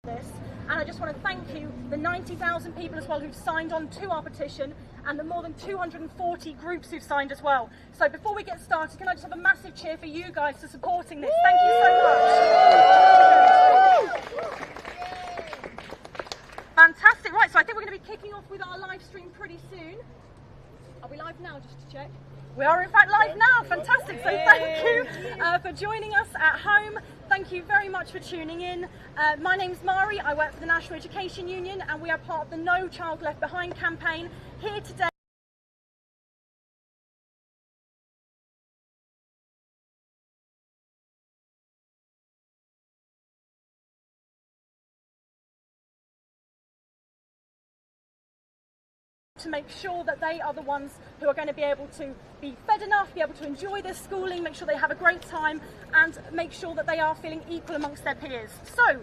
this. And I just want to thank you, the 90,000 people as well who've signed on to our petition, and the more than 240 groups who've signed as well. So before we get started, can I just have a massive cheer for you guys for supporting this? Thank you so much. Fantastic. Right, so I think we're going to be kicking off with our live stream pretty soon. Are we live now, just to check? We are in fact live now. Fantastic. So thank you for joining us at home. Thank you very much for tuning in. My name's Mari. I work for the National Education Union, and we are part of the No Child Left Behind campaign here today to make sure that they are the ones who are going to be able to be fed enough, be able to enjoy their schooling, make sure they have a great time, and make sure that they are feeling equal amongst their peers. So,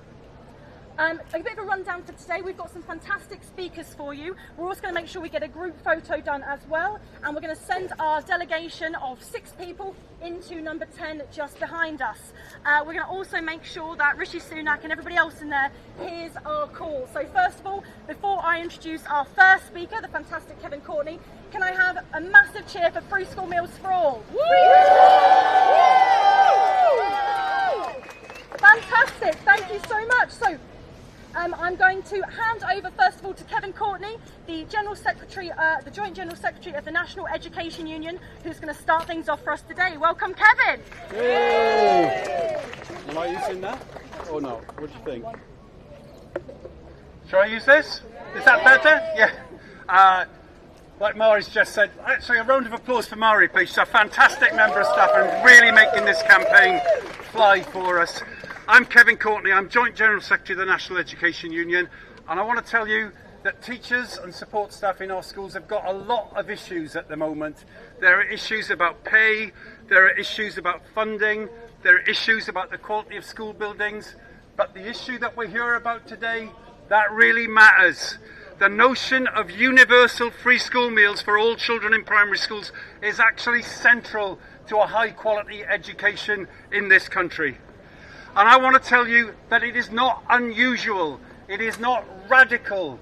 a bit of a rundown for today. We've got some fantastic speakers for you. We're also going to make sure we get a group photo done as well, and we're going to send our delegation of 6 people into number 10 just behind us. We're going to also make sure that Rishi Sunak and everybody else in there hears our call. So first of all, before I introduce our first speaker, the fantastic Courtney, can I have a massive cheer for free school meals for all? Woo! Fantastic, thank you so much. So, I'm going to hand over first of all to Courtney, the General Secretary, the Joint General Secretary of the National Education Union, who's going to start things off for us today. Welcome, Kevin. Yay! Am I using that or not? What do you think? Shall I use this? Is that better? Yeah. Like Mari's just said, actually a round of applause for Mari, please. She's a fantastic member of staff and really making this campaign fly for us. I'm Courtney, I'm Joint General Secretary of the National Education Union, and I want to tell you that teachers and support staff in our schools have got a lot of issues at the moment. There are issues about pay, there are issues about funding, there are issues about the quality of school buildings, but the issue that we're here about today, that really matters. The notion of universal free school meals for all children in primary schools is actually central to a high quality education in this country. And I want to tell you that it is not unusual, it is not radical.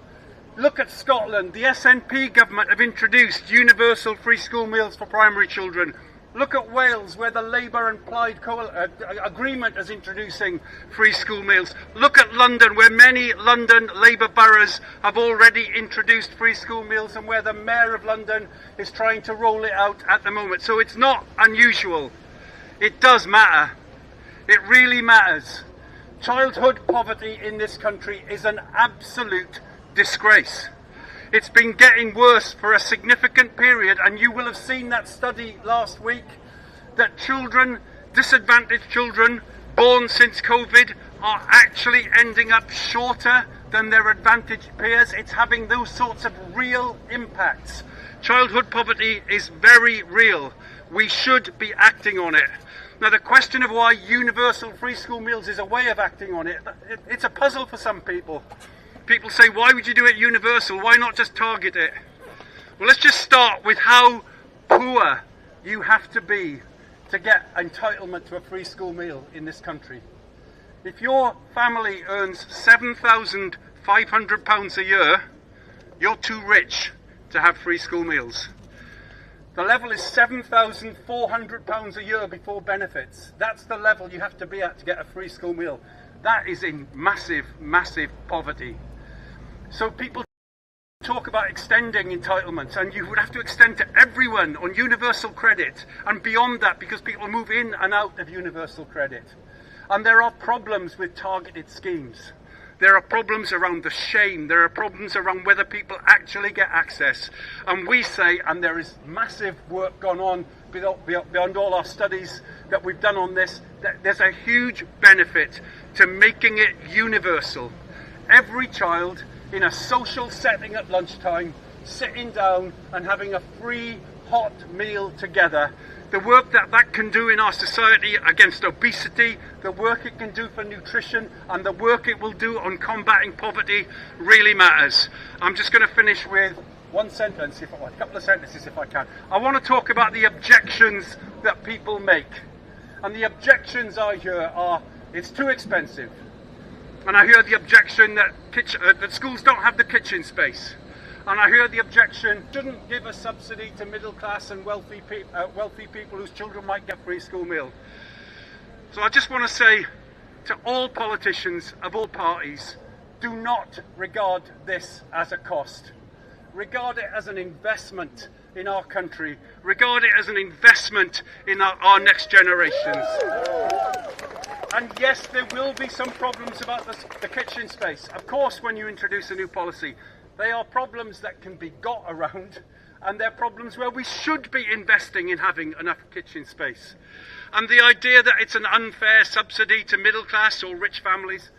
Look at Scotland. The SNP government have introduced universal free school meals for primary children. Look at Wales, where the Labour and Plaid agreement is introducing free school meals. Look at London, where many London Labour boroughs have already introduced free school meals, and where the Mayor of London is trying to roll it out at the moment. So it's not unusual. It does matter. It really matters. Childhood poverty in this country is an absolute disgrace. It's been getting worse for a significant period, and you will have seen that study last week that children, disadvantaged children born since COVID, are actually ending up shorter than their advantaged peers. It's having those sorts of real impacts. Childhood poverty is very real. We should be acting on it. Now, the question of why universal free school meals is a way of acting on it, it's a puzzle for some people. People say, why would you do it universal? Why not just target it? Well, let's just start with how poor you have to be to get entitlement to a free school meal in this country. If your family earns £7,500 a year, you're too rich to have free school meals. The level is £7,400 a year before benefits. That's the level you have to be at to get a free school meal. That is in massive, massive poverty. So people talk about extending entitlements, and you would have to extend to everyone on universal credit and beyond that, because people move in and out of universal credit. And there are problems with targeted schemes. There are problems around the shame. There are problems around whether people actually get access. And we say, and there is massive work gone on beyond all our studies that we've done on this, that there's a huge benefit to making it universal. Every child in a social setting at lunchtime, sitting down and having a free hot meal together. The work that can do in our society against obesity, the work it can do for nutrition, and the work it will do on combating poverty really matters. I'm just going to finish with one sentence, a couple of sentences if I can. I want to talk about the objections that people make. And the objections I hear are, it's too expensive. And I hear the objection that schools don't have the kitchen space. And I hear the objection, shouldn't give a subsidy to middle class and wealthy people whose children might get free school meal. So I just want to say to all politicians of all parties, do not regard this as a cost. Regard it as an investment in our country. Regard it as an investment in our next generations. And yes, there will be some problems about the kitchen space. Of course, when you introduce a new policy, they are problems that can be got around, and they're problems where we should be investing in having enough kitchen space. And the idea that it's an unfair subsidy to middle class or rich families,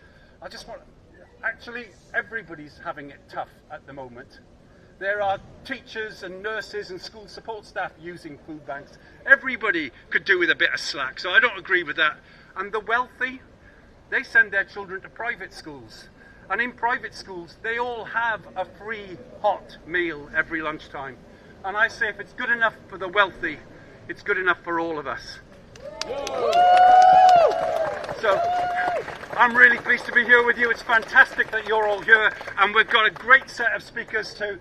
actually, everybody's having it tough at the moment. There are teachers and nurses and school support staff using food banks. Everybody could do with a bit of slack, so I don't agree with that. And the wealthy, they send their children to private schools. And in private schools, they all have a free hot meal every lunchtime. And I say if it's good enough for the wealthy, it's good enough for all of us. So I'm really pleased to be here with you. It's fantastic that you're all here, and we've got a great set of speakers to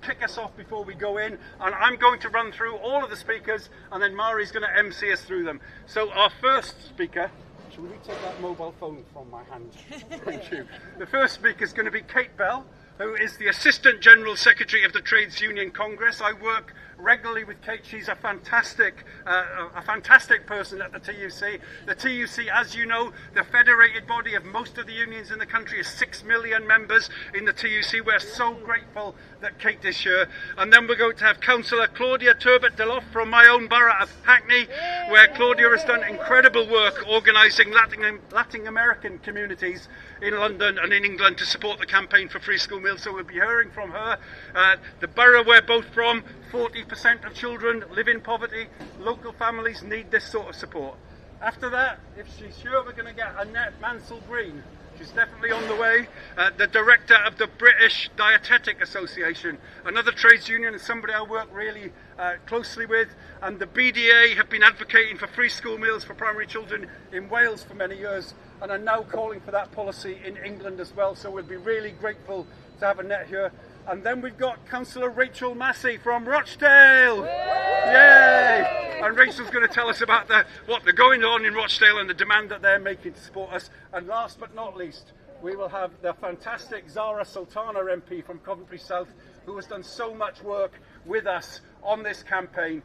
kick us off before we go in. And I'm going to run through all of the speakers, and then Mari's going to MC us through them. So our first speaker, shall we take that mobile phone from my hand? Thank you. The first speaker is going to be Kate Bell, who is the Assistant General Secretary of the Trades Union Congress. I work regularly with Kate. She's a fantastic person at the TUC. The TUC, as you know, the federated body of most of the unions in the country, is 6 million members in the TUC. We're so grateful that Kate is here. And then we're going to have Councillor Claudia Turbot-Deloff from my own borough of Hackney, where Claudia has done incredible work organising Latin American communities in London and in England to support the campaign for free school meals. So we'll be hearing from her. The borough we're both from, 40% of children live in poverty. Local families need this sort of support. After that, if she's here, we're going to get Annette Mansell-Green. She's definitely on the way. The director of the British Dietetic Association, another trades union and somebody I work really closely with. And the BDA have been advocating for free school meals for primary children in Wales for many years, and are now calling for that policy in England as well. So we'll be really grateful to have Annette here. And then we've got Councillor Rachel Massey from Rochdale. Yay! And Rachel's going to tell us about what they're going on in Rochdale and the demand that they're making to support us. And last but not least, we will have the fantastic Zarah Sultana MP from Coventry South, who has done so much work with us on this campaign.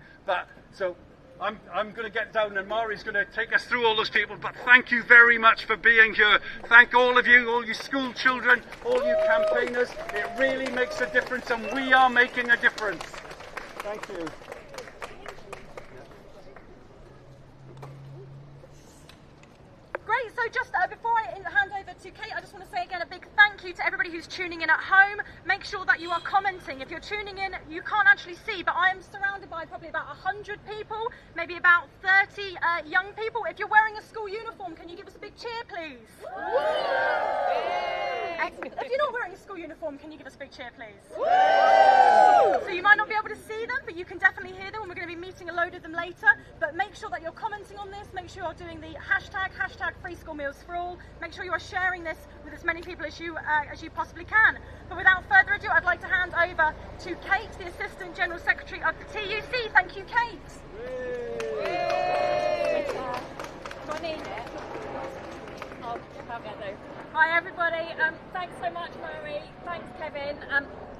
I'm going to get down, and Mari's going to take us through all those people, but thank you very much for being here. Thank all of you, all you school children, all you campaigners. It really makes a difference, and we are making a difference. Thank you. Great, so just before I hand over to Kate, I just want to say again a big thank you to everybody who's tuning in at home. Make sure that you are commenting. If you're tuning in, you can't actually see, but I am surrounded by probably about 100 people, maybe about 30 young people. If you're wearing a school uniform, can you give us a big cheer, please? Excellent. If you're not wearing a school uniform, can you give us a big cheer, please? So you might not be able to see them, but you can definitely hear them, and we're going to be meeting a load of them later. But make sure that you're commenting on this. Make sure you're doing the hashtag free school meals for all. Make sure you are sharing this with as many people as you possibly can. But without further ado, I'd like to hand over to Kate, the Assistant General Secretary of the TUC. Thank you, Kate. Hi everybody, thanks so much Mary, thanks Kevin.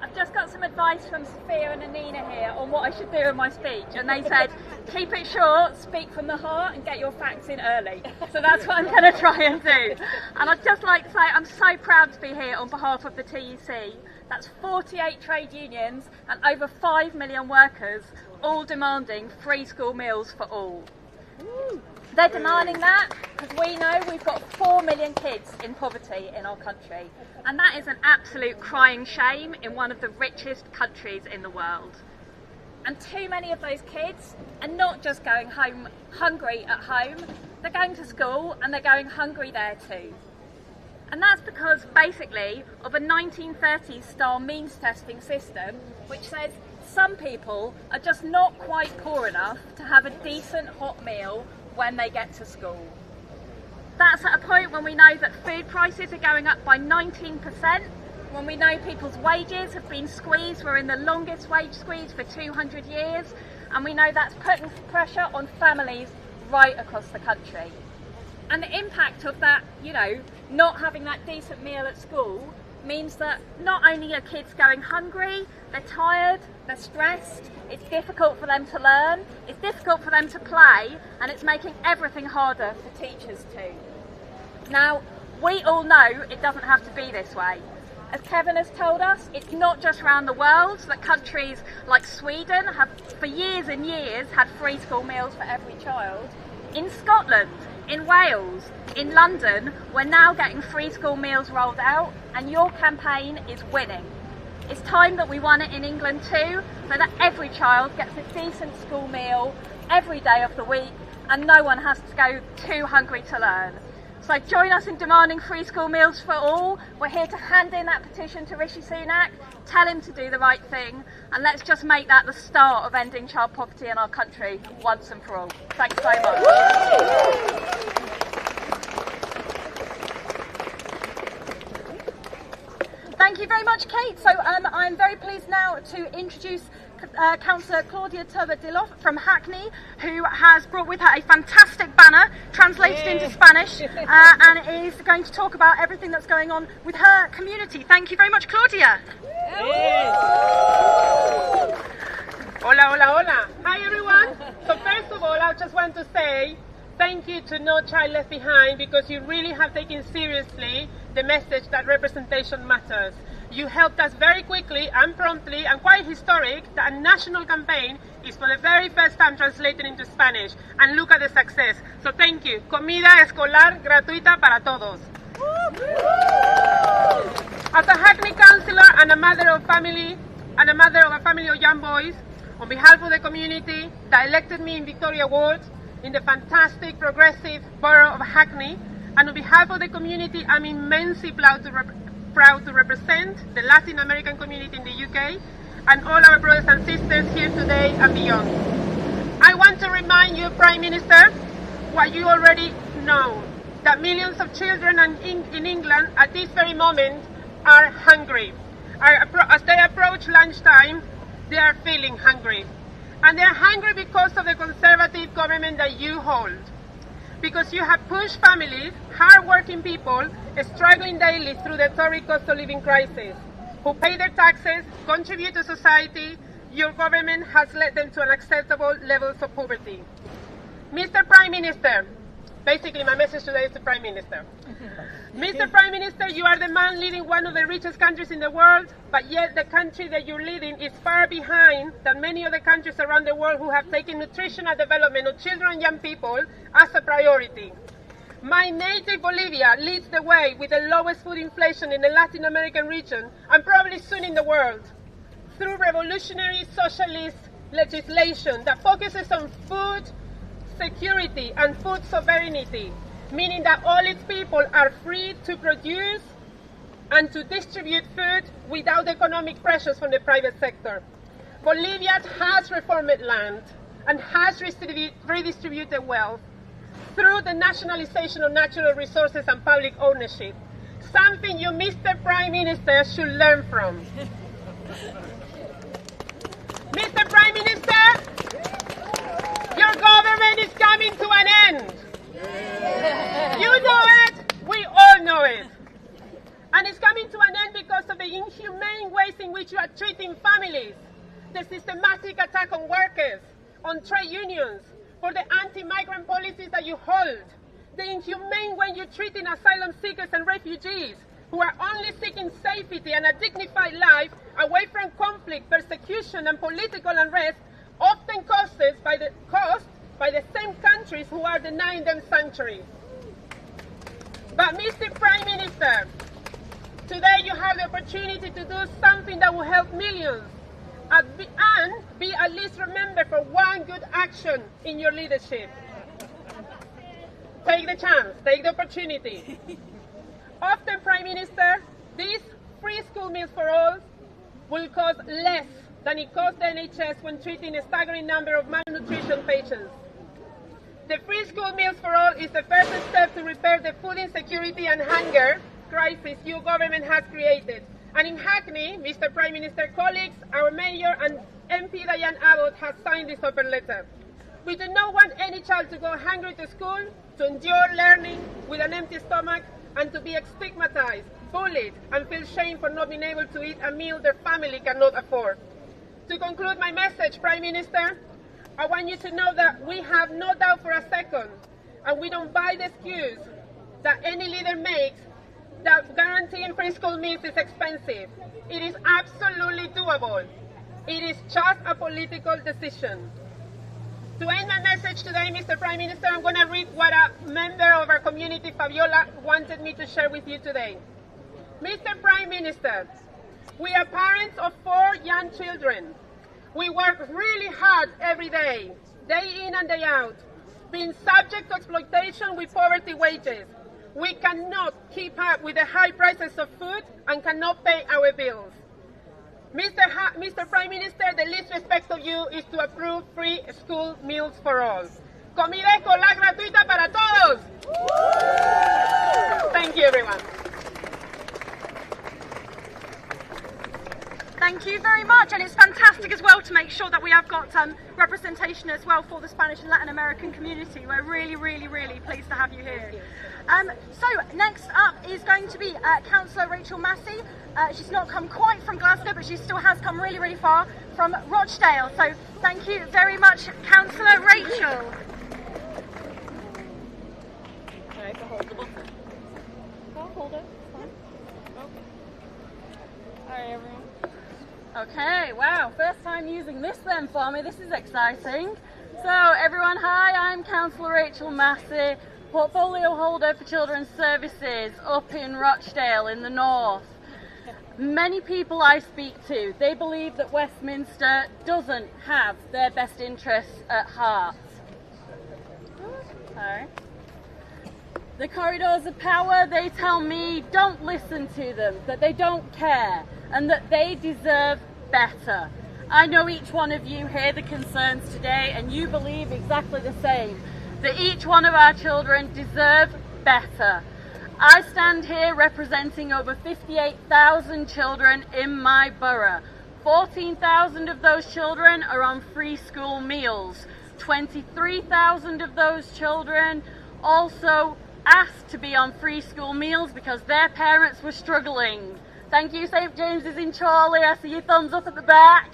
I've just got some advice from Sophia and Anina here on what I should do in my speech, and they said keep it short, speak from the heart and get your facts in early. So that's what I'm going to try and do. And I'd just like to say I'm so proud to be here on behalf of the TUC. That's 48 trade unions and over 5 million workers, all demanding free school meals for all. They're demanding that because we know we've got 4 million kids in poverty in our country, and that is an absolute crying shame in one of the richest countries in the world. And too many of those kids are not just going home hungry at home, they're going to school and they're going hungry there too. And that's because basically of a 1930s style means testing system which says some people are just not quite poor enough to have a decent hot meal when they get to school. That's at a point when we know that food prices are going up by 19%, when we know people's wages have been squeezed. We're in the longest wage squeeze for 200 years, and we know that's putting pressure on families right across the country. And the impact of that, you know, not having that decent meal at school means that not only are kids going hungry, they're tired, they're stressed, it's difficult for them to learn, it's difficult for them to play, and it's making everything harder for teachers too. Now, we all know it doesn't have to be this way. As Kevin has told us, it's not just around the world that countries like Sweden have for years and years had free school meals for every child. In Scotland, in Wales, in London, we're now getting free school meals rolled out, and your campaign is winning. It's time that we won it in England too, so that every child gets a decent school meal every day of the week, and no one has to go too hungry to learn. So join us in demanding free school meals for all. We're here to hand in that petition to Rishi Sunak, tell him to do the right thing, and let's just make that the start of ending child poverty in our country once and for all. Thanks so much. Thank you very much, Kate. So I'm very pleased now to introduce Councillor Claudia Turbadillo from Hackney, who has brought with her a fantastic banner translated into Spanish and is going to talk about everything that's going on with her community. Thank you very much, Claudia. Hola, hola, hola. Hi, everyone. So first of all, I just want to say thank you to No Child Left Behind, because you really have taken seriously the message that representation matters. You helped us very quickly and promptly, and quite historic, that a national campaign is for the very first time translated into Spanish. And look at the success. So thank you. Comida escolar gratuita para todos. As a Hackney councillor and a mother of a family of young boys, on behalf of the community that elected me in Victoria Ward, in the fantastic progressive borough of Hackney, and on behalf of the community, I'm immensely proud to represent the Latin American community in the UK and all our brothers and sisters here today and beyond. I want to remind you, Prime Minister, what you already know, that millions of children in England at this very moment are hungry. As they approach lunchtime, they are feeling hungry. And they are hungry because of the Conservative government that you hold. Because you have pushed families, hard-working people, struggling daily through the Tory cost of living crisis, who pay their taxes, contribute to society. Your government has led them to unacceptable levels of poverty. Mr. Prime Minister, basically my message today is to Prime Minister. Mr. Prime Minister, you are the man leading one of the richest countries in the world, but yet the country that you're leading is far behind than many other countries around the world who have taken nutritional development of children and young people as a priority. My native Bolivia leads the way with the lowest food inflation in the Latin American region, and probably soon in the world, through revolutionary socialist legislation that focuses on food security and food sovereignty, meaning that all its people are free to produce and to distribute food without economic pressures from the private sector. Bolivia has reformed land and has redistributed wealth through the nationalization of natural resources and public ownership, something you, Mr. Prime Minister, should learn from. Mr. Prime Minister, your government is coming to an end. You know it, we all know it. And it's coming to an end because of the inhumane ways in which you are treating families, the systematic attack on workers, on trade unions, for the anti-migrant policies that you hold, the inhumane way you're treating asylum seekers and refugees who are only seeking safety and a dignified life away from conflict, persecution and political unrest, often caused by the same countries who are denying them sanctuary. But Mr. Prime Minister, today you have the opportunity to do something that will help millions and be at least remembered for one good action in your leadership. Take the chance, take the opportunity. Often, Prime Minister, these free school meals for all will cost less than it costs the NHS when treating a staggering number of malnutrition patients. The free school meals for all is the first step to repair the food insecurity and hunger crisis your government has created. And in Hackney, Mr. Prime Minister, colleagues, our Mayor and MP Diane Abbott has signed this open letter. We do not want any child to go hungry to school, to endure learning with an empty stomach, and to be stigmatized, bullied, and feel shame for not being able to eat a meal their family cannot afford. To conclude my message, Prime Minister, I want you to know that we have no doubt for a second, and we don't buy the excuse that any leader makes that guaranteeing free school meals is expensive. It is absolutely doable. It is just a political decision. To end my message today, Mr. Prime Minister, I'm going to read what a member of our community, Fabiola, wanted me to share with you today. Mr. Prime Minister, we are parents of 4 young children. We work really hard every day in and day out, being subject to exploitation with poverty wages. We cannot keep up with the high prices of food and cannot pay our bills. Mr. Prime Minister, the least respect of you is to approve free school meals for all. Comida escolar gratuita para todos. Thank you, everyone. Thank you very much, and it's fantastic as well to make sure that we have got representation as well for the Spanish and Latin American community. We're really, really, really pleased to have you here. So next up is going to be Councillor Rachel Massey. She's not come quite from Glasgow, but she still has come really, really far from Rochdale. So thank you very much, Councillor Rachel. Okay, so hold the button. I'll hold it. Fine. Okay. All right, everyone. Okay, wow, first time using this then for me, this is exciting. So everyone, hi, I'm Councillor Rachel Massey, portfolio holder for Children's Services up in Rochdale in the north. Many people I speak to, they believe that Westminster doesn't have their best interests at heart. Okay. The corridors of power, they tell me don't listen to them, that they don't care, and that they deserve better. I know each one of you hear the concerns today, and you believe exactly the same, that each one of our children deserve better. I stand here representing over 58,000 children in my borough. 14,000 of those children are on free school meals. 23,000 of those children also asked to be on free school meals because their parents were struggling. Thank you, St James's in Chorley. I see your thumbs up at the back.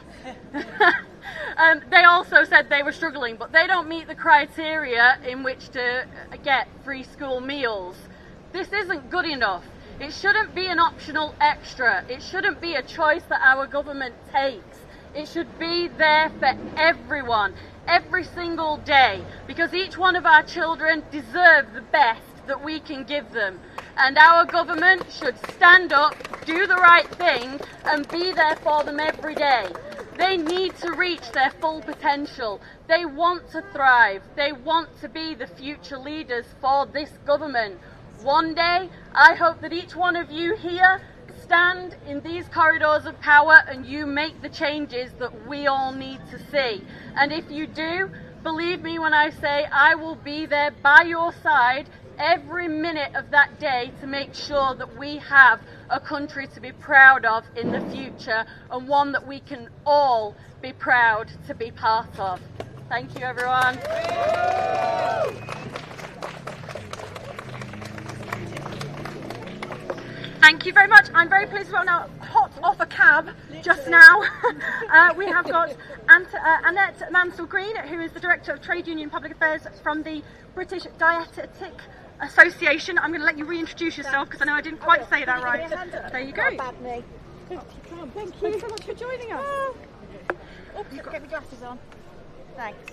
They also said they were struggling, but they don't meet the criteria in which to get free school meals. This isn't good enough. It shouldn't be an optional extra. It shouldn't be a choice that our government takes. It should be there for everyone, every single day, because each one of our children deserve the best that we can give them. And our government should stand up, do the right thing, and be there for them every day. They need to reach their full potential. They want to thrive. They want to be the future leaders for this government. One day, I hope that each one of you here stand in these corridors of power and you make the changes that we all need to see. And if you do, believe me when I say I will be there by your side every minute of that day to make sure that we have a country to be proud of in the future, and one that we can all be proud to be part of. Thank you, everyone. Thank you very much. I'm very pleased as well now, hot off a cab just now. We have got Annette Mansell-Green, who is the Director of Trade Union Public Affairs from the British Dietetic Association. I'm going to let you reintroduce yourself because I know I didn't quite say that right. There you go. Thank you. Thanks so much for joining us. Oops, get my glasses on. Thanks.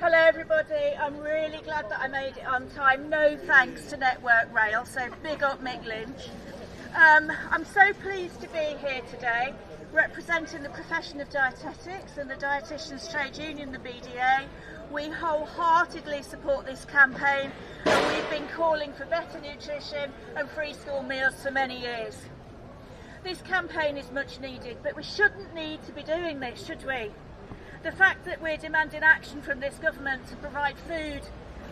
Hello everybody, I'm really glad that I made it on time. No thanks to Network Rail, so big up Mick Lynch. I'm so pleased to be here today representing the profession of dietetics and the Dietitians Trade Union, the BDA. We wholeheartedly support this campaign and we've been calling for better nutrition and free school meals for many years. This campaign is much needed, but we shouldn't need to be doing this, should we? The fact that we're demanding action from this government to provide food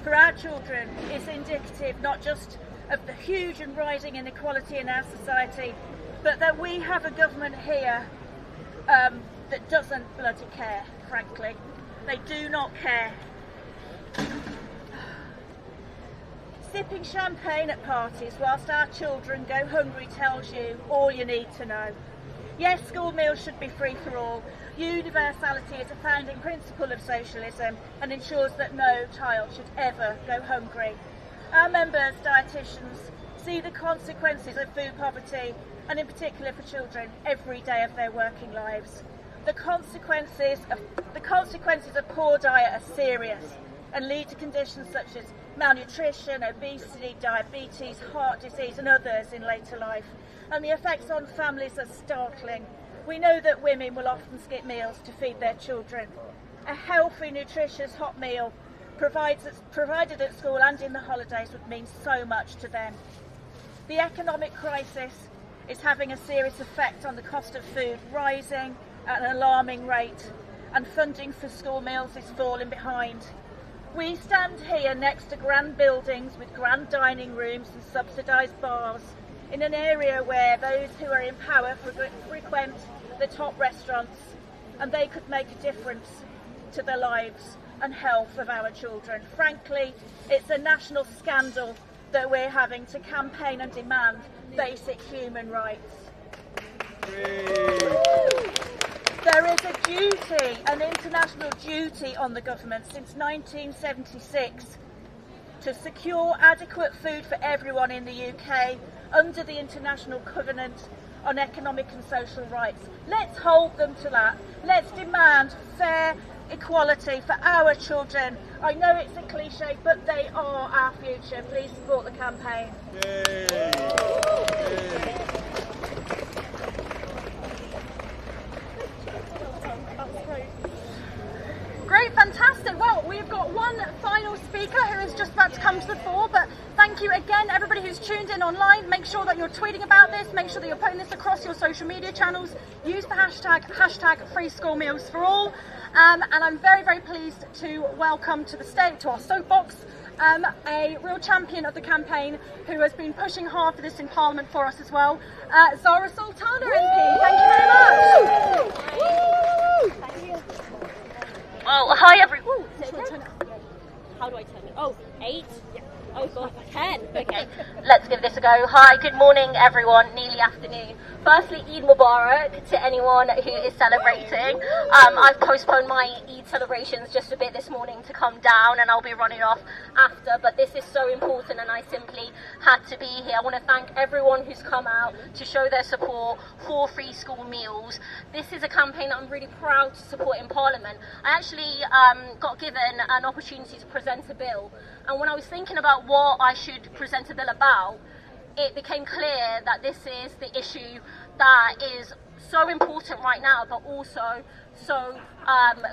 for our children is indicative not just of the huge and rising inequality in our society, but that we have a government here that doesn't bloody care, frankly. They do not care. Sipping champagne at parties whilst our children go hungry tells you all you need to know. Yes, school meals should be free for all. Universality is a founding principle of socialism and ensures that no child should ever go hungry. Our members, dietitians, see the consequences of food poverty, and in particular for children, every day of their working lives. The consequences of poor diet are serious and lead to conditions such as malnutrition, obesity, diabetes, heart disease and others in later life. And the effects on families are startling. We know that women will often skip meals to feed their children. A healthy, nutritious hot meal provided at school and in the holidays would mean so much to them. The economic crisis is having a serious effect on the cost of food, rising at an alarming rate, and funding for school meals is falling behind. We stand here next to grand buildings with grand dining rooms and subsidised bars in an area where those who are in power frequent the top restaurants, and they could make a difference to the lives and health of our children. Frankly, it's a national scandal that we're having to campaign and demand basic human rights. There is a duty, an international duty on the government since 1976 to secure adequate food for everyone in the UK under the International Covenant on Economic and Social Rights. Let's hold them to that. Let's demand fair equality for our children. I know it's a cliche, but they are our future. Please support the campaign. Great, fantastic. Well, we've got one final speaker who is just about to come to the fore, but thank you again, everybody who's tuned in online. Make sure that you're tweeting about this, make sure that you're putting this across your social media channels. Use the hashtag Free School Meals for All. And I'm very, very pleased to welcome to the stage, to our soapbox, a real champion of the campaign who has been pushing hard for this in Parliament for us as well, Zarah Sultana MP. Thank you very much. Thank you. Well, hi everyone. How do I turn it? Oh, 8? Yeah. Oh god, 10. Okay, let's give this a go. Hi, good morning everyone, nearly afternoon. Firstly, Eid Mubarak to anyone who is celebrating. I've postponed my Eid celebrations just a bit this morning to come down, and I'll be running off after, but this is so important and I simply had to be here. I want to thank everyone who's come out to show their support for free school meals. This is a campaign that I'm really proud to support in Parliament. I actually got given an opportunity to present a bill, and when I was thinking about what I should present a bill about, it became clear that this is the issue that is so important right now, but also so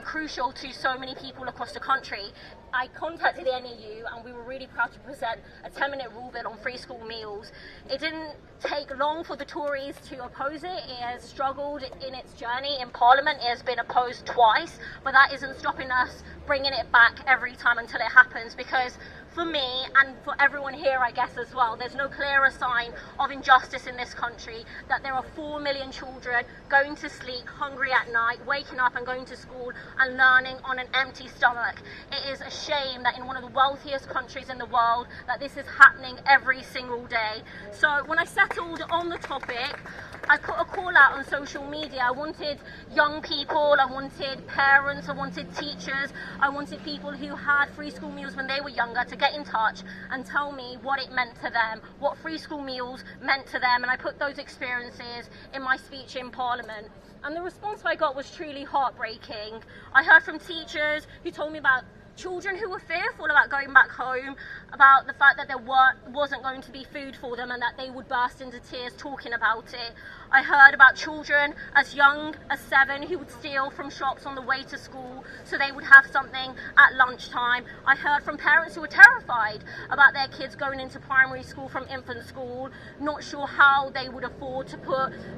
crucial to so many people across the country. I contacted the NEU and we were really proud to present a 10-minute rule bill on free school meals. It didn't take long for the Tories to oppose it. It has struggled in its journey in Parliament. It has been opposed twice, but that isn't stopping us bringing it back every time until it happens, because for me and for everyone here, I guess as well, there's no clearer sign of injustice in this country that there are 4 million children going to sleep hungry at night, waking up and going to school and learning on an empty stomach. It is a shame that in one of the wealthiest countries in the world that this is happening every single day. So when I settled on the topic, I put a call out on social media. I wanted young people, I wanted parents, I wanted teachers, I wanted people who had free school meals when they were younger to get in touch and tell me what it meant to them, what free school meals meant to them, and I put those experiences in my speech in Parliament. And the response I got was truly heartbreaking. I heard from teachers who told me about children who were fearful about going back home, about the fact that there wasn't going to be food for them and that they would burst into tears talking about it. I heard about children as young as 7 who would steal from shops on the way to school so they would have something at lunchtime. I heard from parents who were terrified about their kids going into primary school from infant school, not sure how they would afford to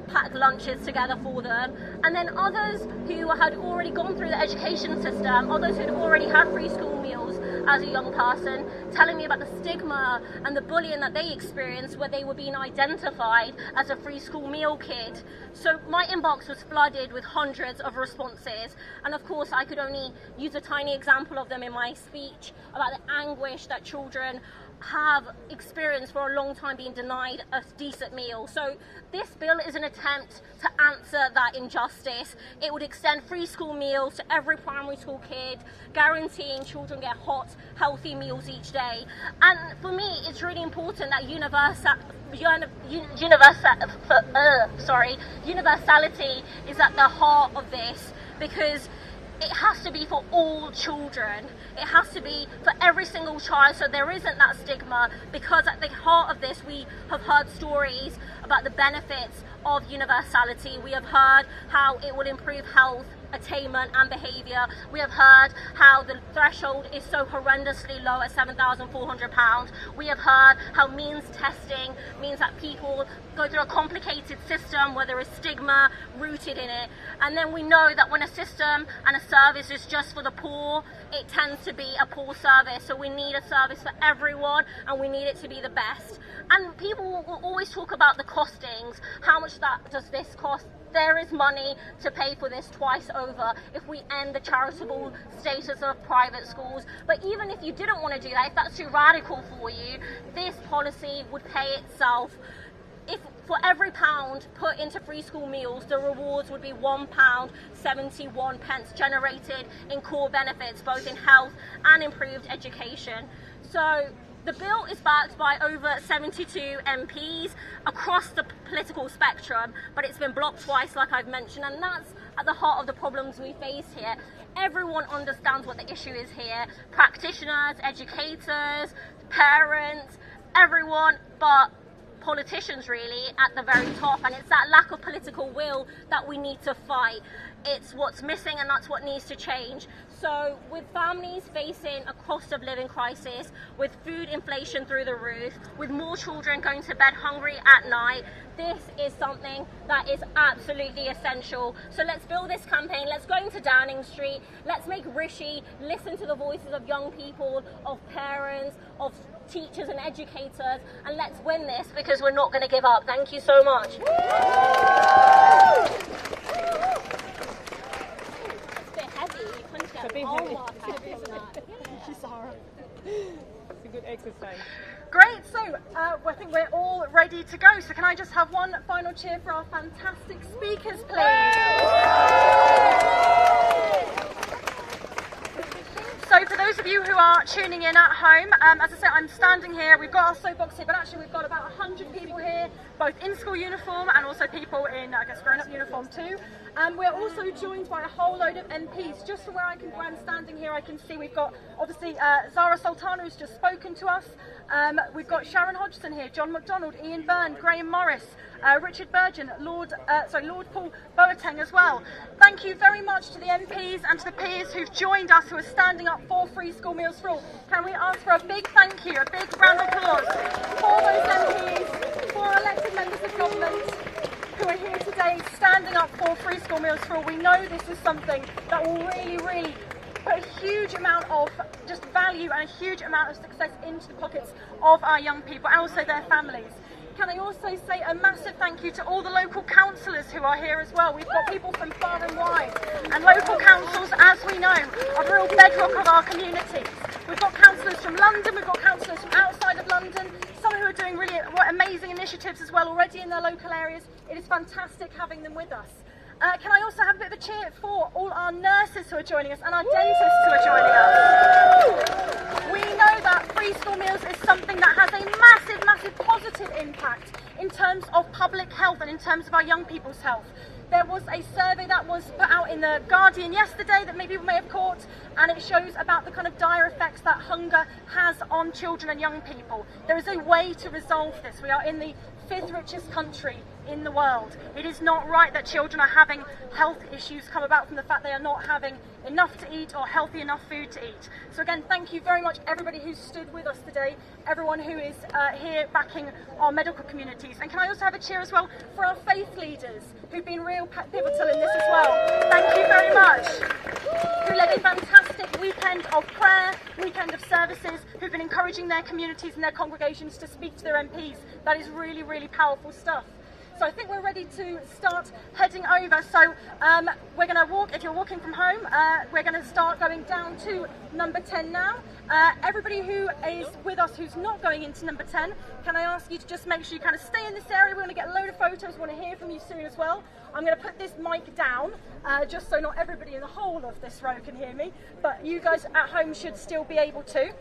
pack lunches together for them. And then others who had already gone through the education system, others who had already had free school meals as a young person, telling me about the stigma and the bullying that they experienced where they were being identified as a free school meal kid. So my inbox was flooded with hundreds of responses, and of course I could only use a tiny example of them in my speech about the anguish that children have experienced for a long time being denied a decent meal. So this bill is an attempt to answer that injustice. It would extend free school meals to every primary school kid, guaranteeing children get hot, healthy meals each day. And for me, it's really important that universality is at the heart of this, because it has to be for all children. It has to be for every single child, so there isn't that stigma, because at the heart of this we have heard stories about the benefits of universality. We have heard how it will improve health, attainment and behaviour. We have heard how the threshold is so horrendously low at £7,400. We have heard how means testing means that people go through a complicated system where there is stigma rooted in it. And then we know that when a system and a service is just for the poor, it tends to be a poor service. So we need a service for everyone, and we need it to be the best. And people will always talk about the costings. How much does this cost? There is money to pay for this twice over if we end the charitable status of private schools. But even if you didn't want to do that, if that's too radical for you, this policy would pay itself. If for every £1 put into free school meals, the rewards would be £1.71 generated in core benefits, both in health and improved education. So the bill is backed by over 72 MPs across the political spectrum, but it's been blocked twice, like I've mentioned, and that's at the heart of the problems we face here. Everyone understands what the issue is here: practitioners, educators, parents, everyone, but politicians really at the very top, and it's that lack of political will that we need to fight. It's what's missing, and that's what needs to change. So with families facing a cost of living crisis, with food inflation through the roof, with more children going to bed hungry at night, this is something that is absolutely essential. So let's build this campaign. Let's go into Downing Street. Let's make Rishi listen to the voices of young people, of parents, of teachers and educators, and let's win this, because we're not going to give up. Thank you so much. It's a bit heavy. You kind of get a whole lot heavy on that. Thank you, Zarah. It's a good exercise. Great, so I think we're all ready to go. So can I just have one final cheer for our fantastic speakers, please? So for those of you who are tuning in at home, as I said, I'm standing here. We've got our soapbox here, but actually we've got about 100 people here, both in school uniform and also people in, I guess, grown-up uniform too. We're also joined by a whole load of MPs. Just from where I'm standing here, I can see we've got, obviously, Zarah Sultana, who's just spoken to us. We've got Sharon Hodgson here, John McDonald, Ian Byrne, Graham Morris, Richard Burgeon, Lord Paul Boateng as well. Thank you very much to the MPs and to the peers who've joined us, who are standing up for free school meals for all. Can we ask for a big thank you, a big round of applause for those MPs, for our elected members of government who are here today standing up for free school meals for all. We know this is something that will really, really put a huge amount of just value and a huge amount of success into the pockets of our young people and also their families. Can I also say a massive thank you to all the local councillors who are here as well. We've got people from far and wide, and local councils, as we know, are the real bedrock of our communities. We've got councillors from London, we've got councillors from outside of London, some who are doing really amazing initiatives as well already in their local areas. It is fantastic having them with us. Can I also have a bit of a cheer for all our nurses who are joining us and our dentists who are joining us? We know that free school meals is something that has a massive, massive positive impact in terms of public health and in terms of our young people's health. There was a survey that was put out in the Guardian yesterday that maybe people may have caught, and it shows about the kind of dire effects that hunger has on children and young people. There is a way to resolve this. We are in the 5th richest country in the world. It is not right that children are having health issues come about from the fact they are not having enough to eat or healthy enough food to eat. So again, thank you very much everybody who stood with us today, everyone who is here backing our medical communities. And can I also have a cheer as well for our faith leaders who've been real pivotal in this as well. Thank you very much. Who led a fantastic weekend of prayer, weekend of services, who've been encouraging their communities and their congregations to speak to their MPs. That is really, really powerful stuff. So I think we're ready to start heading over. So we're going to walk, if you're walking from home, we're going to start going down to number 10 now. Everybody who is with us who's not going into number 10, can I ask you to just make sure you kind of stay in this area? We're going to get a load of photos. We want to hear from you soon as well. I'm going to put this mic down just so not everybody in the whole of this row can hear me, but you guys at home should still be able to.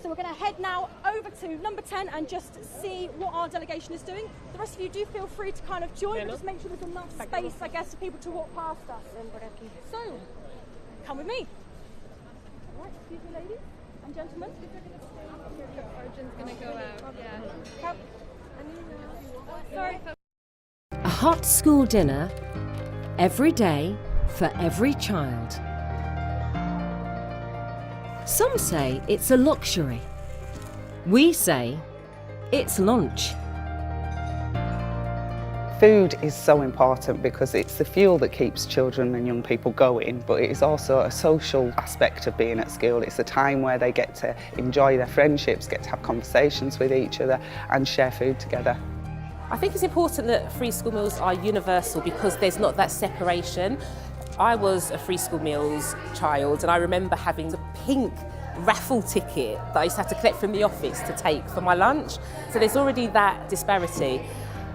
So we're going to head now over to number 10 and just see what our delegation is doing. The rest of you do feel free to kind of join, but just make sure there's enough space, I guess, for people to walk past us. So, come with me. All right, excuse me, ladies and gentlemen. Origins going to go out, yeah. Sorry. A hot school dinner every day for every child. Some say it's a luxury. We say it's lunch. Food is so important because it's the fuel that keeps children and young people going, but it is also a social aspect of being at school. It's a time where they get to enjoy their friendships, get to have conversations with each other and share food together. I think it's important that free school meals are universal because there's not that separation. I was a free school meals child and I remember having the pink raffle ticket that I used to have to collect from the office to take for my lunch. So there's already that disparity.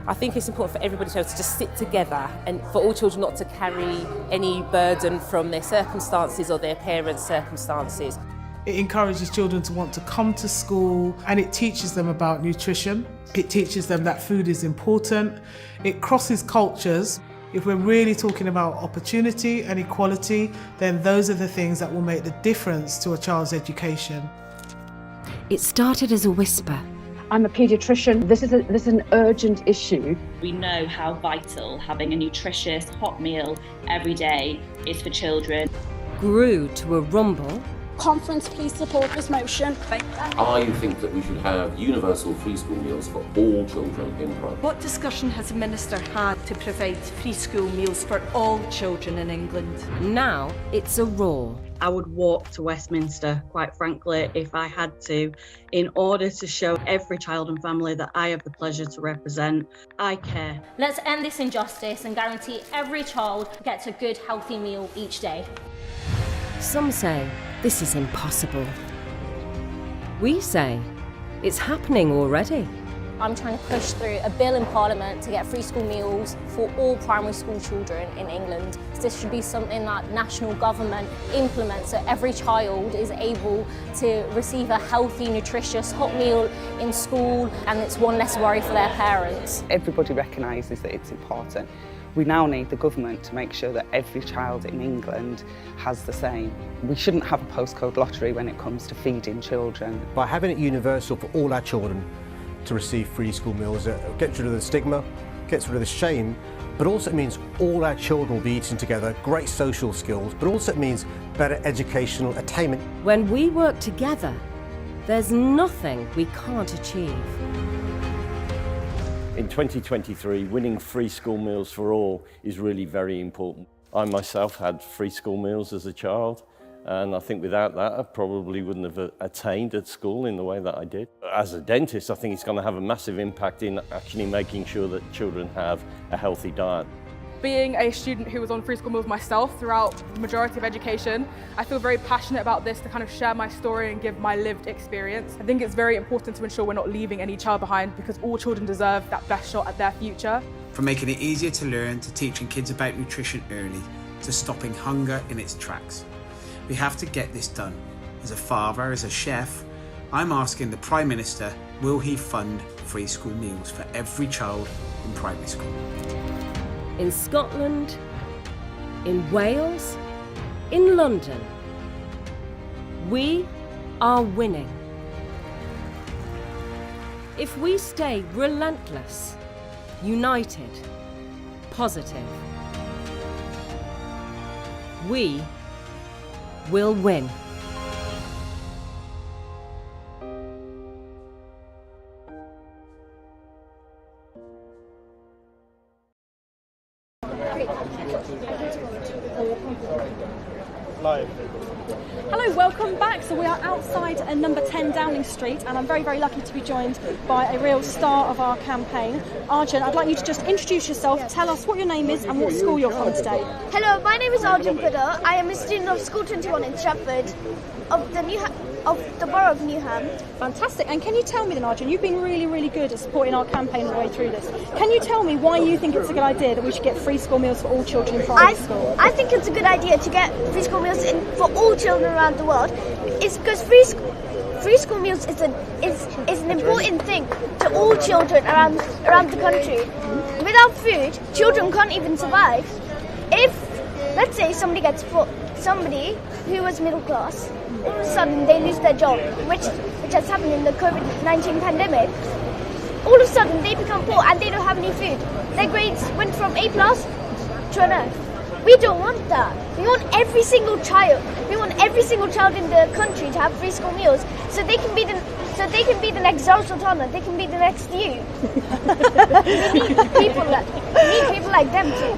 I think it's important for everybody to be able to just sit together and for all children not to carry any burden from their circumstances or their parents' circumstances. It encourages children to want to come to school and it teaches them about nutrition. It teaches them that food is important. It crosses cultures. If we're really talking about opportunity and equality, then those are the things that will make the difference to a child's education. It started as a whisper. I'm a paediatrician. This is an urgent issue. We know how vital having a nutritious hot meal every day is for children. Grew to a rumble. Conference, please support this motion. I think that we should have universal free school meals for all children in primary. What discussion has the Minister had to provide free school meals for all children in England? Now it's a roar. I would walk to Westminster, quite frankly, if I had to, in order to show every child and family that I have the pleasure to represent. I care. Let's end this injustice and guarantee every child gets a good, healthy meal each day. Some say this is impossible. We say it's happening already. I'm trying to push through a bill in Parliament to get free school meals for all primary school children in England. This should be something that national government implements so every child is able to receive a healthy, nutritious hot meal in school, and it's one less worry for their parents. Everybody recognises that it's important. We now need the government to make sure that every child in England has the same. We shouldn't have a postcode lottery when it comes to feeding children. By having it universal for all our children to receive free school meals, it gets rid of the stigma, gets rid of the shame, but also it means all our children will be eating together, great social skills, but also it means better educational attainment. When we work together, there's nothing we can't achieve. In 2023, winning free school meals for all is really very important. I myself had free school meals as a child, and I think without that I probably wouldn't have attained at school in the way that I did. As a dentist, I think it's going to have a massive impact in actually making sure that children have a healthy diet. Being a student who was on free school meals myself throughout the majority of education, I feel very passionate about this to kind of share my story and give my lived experience. I think it's very important to ensure we're not leaving any child behind because all children deserve that best shot at their future. From making it easier to learn, to teaching kids about nutrition early, to stopping hunger in its tracks. We have to get this done. As a father, as a chef, I'm asking the Prime Minister, will he fund free school meals for every child in primary school? in Scotland, in Wales, in London. We are winning. If we stay relentless, united, positive, we will win. Live. Hello, welcome back. So we are outside number 10 Downing Street, and I'm very, very lucky to be joined by a real star of our campaign. Arjun, I'd like you to just introduce yourself, tell us what your name is and what school you're from today. Hello, my name is Arjun Pidar. I am a student of School 21 in Stratford of the Borough of Newham. Fantastic. And can you tell me then, Arjun, you've been really, really good at supporting our campaign all the way through this. Can you tell me why you think it's a good idea that we should get free school meals for all children in primary school? I think it's a good idea to get free school meals for all children around the world. It's because free school meals is an important thing to all children around the country. Without food, children can't even survive. If, let's say, somebody who was middle class, all of a sudden they lose their job, which has happened in the COVID-19 pandemic. All of a sudden they become poor and they don't have any food. Their grades went from A+ to an F. We don't want that. We want every single child. We want every single child in the country to have free school meals, so they can be the next Zarah Sultana. They can be the next you. we need people like them to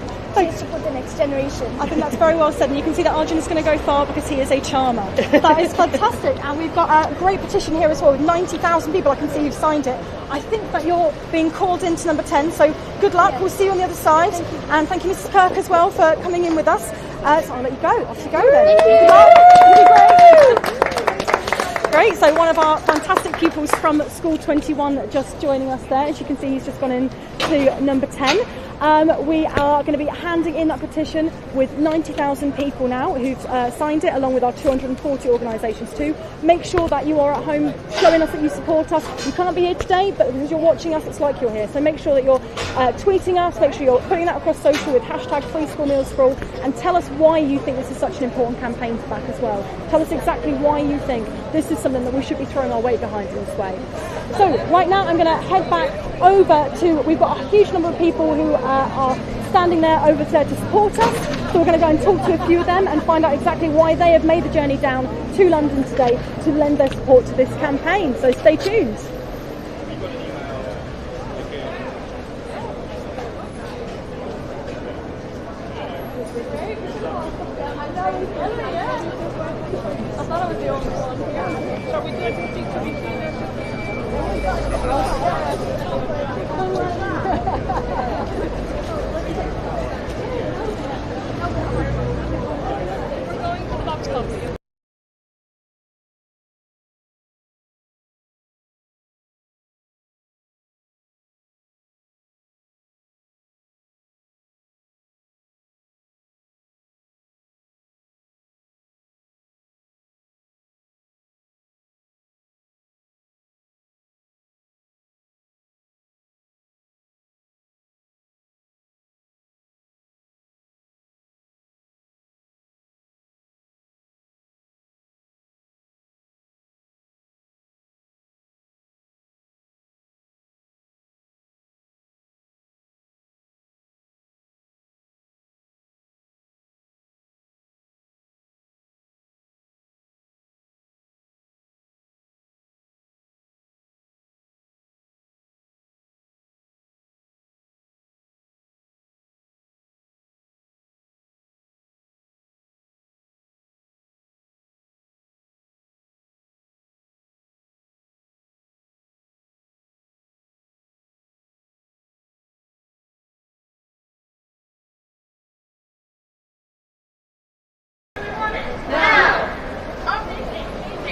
support the next generation. I think that's very well said, and you can see that Arjun is going to go far because he is a charmer. That is fantastic, and we've got a great petition here as well with 90,000 people. I can see you've signed it. I think that you're being called into number 10, so good luck. We'll see you on the other side. And thank you, Mrs. Kirk, as well, for coming in with us. So I'll let you go. Off you go then. Good luck. It'll be great. Great, so one of our fantastic pupils from School 21 just joining us there. As you can see, he's just gone in to number 10. We are going to be handing in that petition with 90,000 people now who've signed it, along with our 240 organisations too. Make sure that you are at home showing us that you support us. You can't be here today, but because you're watching us, it's like you're here. So make sure that you're tweeting us, make sure you're putting that across social with hashtag Free School Meals for All, and tell us why you think this is such an important campaign to back as well. Tell us exactly why you think this is something that we should be throwing our weight behind in this way. So right now I'm going to head back over to, we've got a huge number of people who are standing there over there to support us. So we're going to go and talk to a few of them and find out exactly why they have made the journey down to London today to lend their support to this campaign. So stay tuned. I thought I was the only one here. Shall we do it?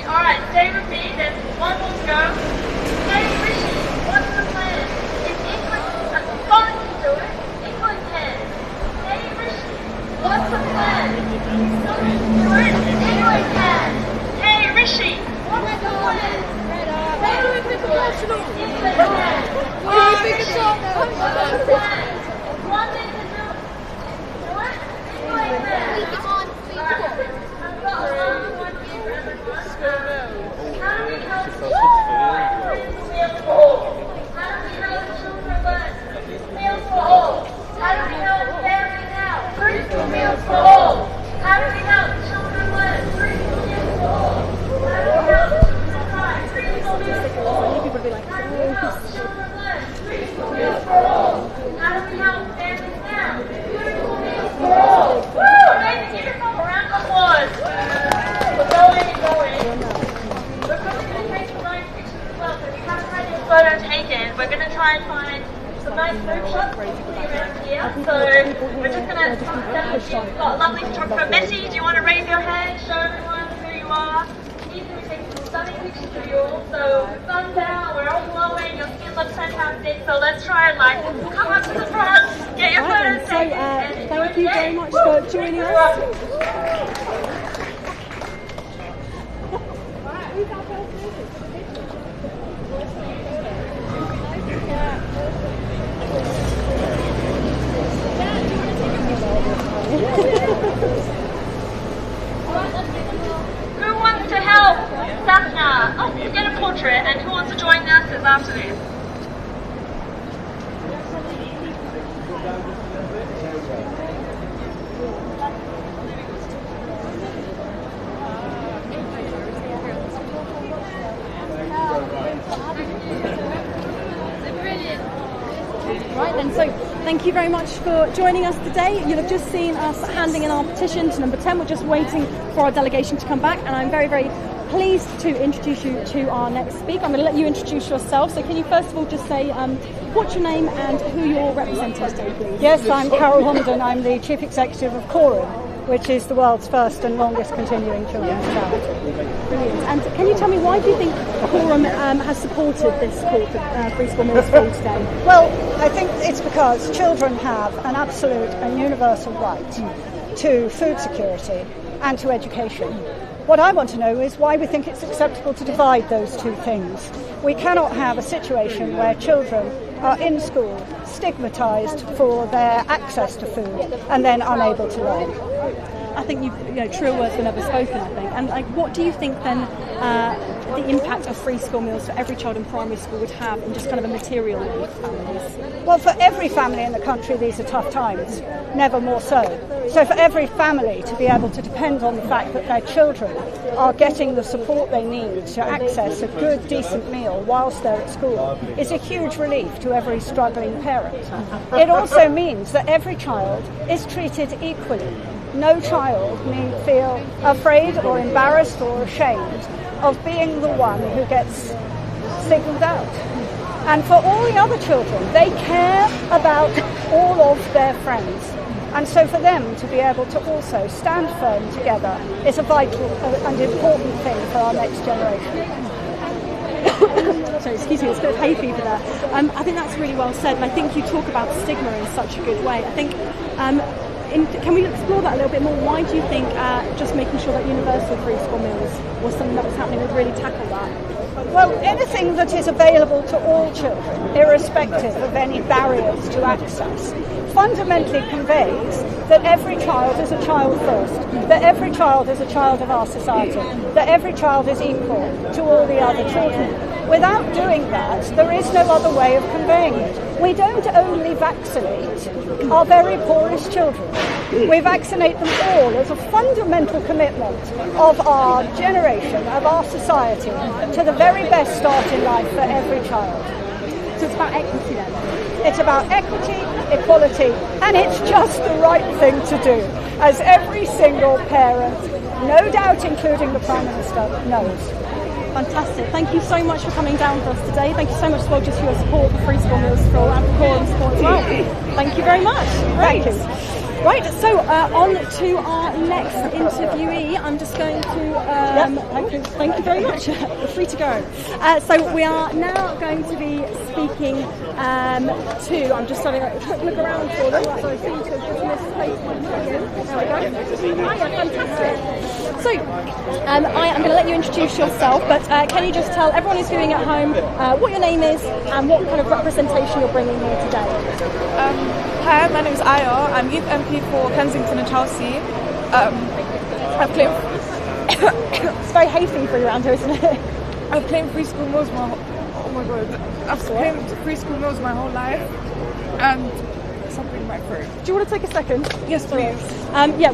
Alright, stay with me, there's one more to go. Hey Rishi, what's the plan? It's equal, Scotland can do it, England can. Hey Rishi, what's the plan? Scotland can do it, England can. Hey Rishi, what's the plan? Why do we think emotional? England can. Hey Rishi, what's the plan? London can do it. nice group shots for you around here. So we're just going to got a lovely photographer. Missy, do you want to raise your hand, show everyone who you are? He's going to be taking some stunning pictures of you all. So sun's out, we're all glowing, your skin looks fantastic. So let's try and like come up to the front, get your photos taken. So thank you very much for joining us. Who wants to help Sultana? Oh, get a portrait, and who wants to join nurses after this? Right then, so thank you very much for joining us today. You'll have just seen us handing in our petition to number 10. We're just waiting for our delegation to come back, and I'm very, very pleased to introduce you to our next speaker. I'm going to let you introduce yourself. So can you first of all just say what's your name and who you're representing today, please? Yes, I'm Carol Homden. I'm the Chief Executive of Courtney, which is the world's first and longest continuing children's charity. Brilliant. And can you tell me, why do you think Quorum has supported this call for free school meals for all today? Well, I think it's because children have an absolute and universal right to food security and to education. What I want to know is why we think it's acceptable to divide those two things. We cannot have a situation where children are in school stigmatised for their access to food and then unable to learn. I think truer words were never spoken, I think. And what do you think then the impact of free school meals for every child in primary school would have in just kind of a material way for families? Well, for every family in the country, these are tough times, never more so. So for every family to be able to depend on the fact that their children are getting the support they need to access a good, decent meal whilst they're at school is a huge relief to every struggling parent. It also means that every child is treated equally. No child need feel afraid or embarrassed or ashamed of being the one who gets singled out. And for all the other children, they care about all of their friends. And so for them to be able to also stand firm together is a vital and important thing for our next generation. Sorry, excuse me, it's a bit of hay fever there. I think that's really well said, and I think you talk about stigma in such a good way. I think, can we explore that a little bit more? Why do you think just making sure that universal free school meals was something that was happening would really tackle that? Well, anything that is available to all children, irrespective of any barriers to access, fundamentally conveys that every child is a child first, that every child is a child of our society, that every child is equal to all the other children. Without doing that, there is no other way of conveying it. We don't only vaccinate our very poorest children. We vaccinate them all as a fundamental commitment of our generation, of our society, to the very best start in life for every child. So it's about equity then? It's about equity, equality, and it's just the right thing to do, as every single parent, no doubt including the Prime Minister, knows. Fantastic. Thank you so much for coming down for us today. Thank you so much as well just for your support for free school meals for all and for Quorum support as well. Thank you very much. Great. Thank you. Right, so on to our next interviewee. I'm just going to... thank you very much. You're free to go. So we are now going to be speaking to... I'm just having a quick look around for them. So I seem to have just missed space. There we go. Hiya, fantastic. So I am going to let you introduce yourself, but can you just tell everyone who's viewing at home what your name is and what kind of representation you're bringing here today? Hi, my name is Aya. I'm Youth MP for Kensington and Chelsea. I've claimed... It's very hay fever around here, isn't it? I've claimed free school meals I've claimed free school meals my whole life, and something in my throat. Do you want to take a second? Yes, please.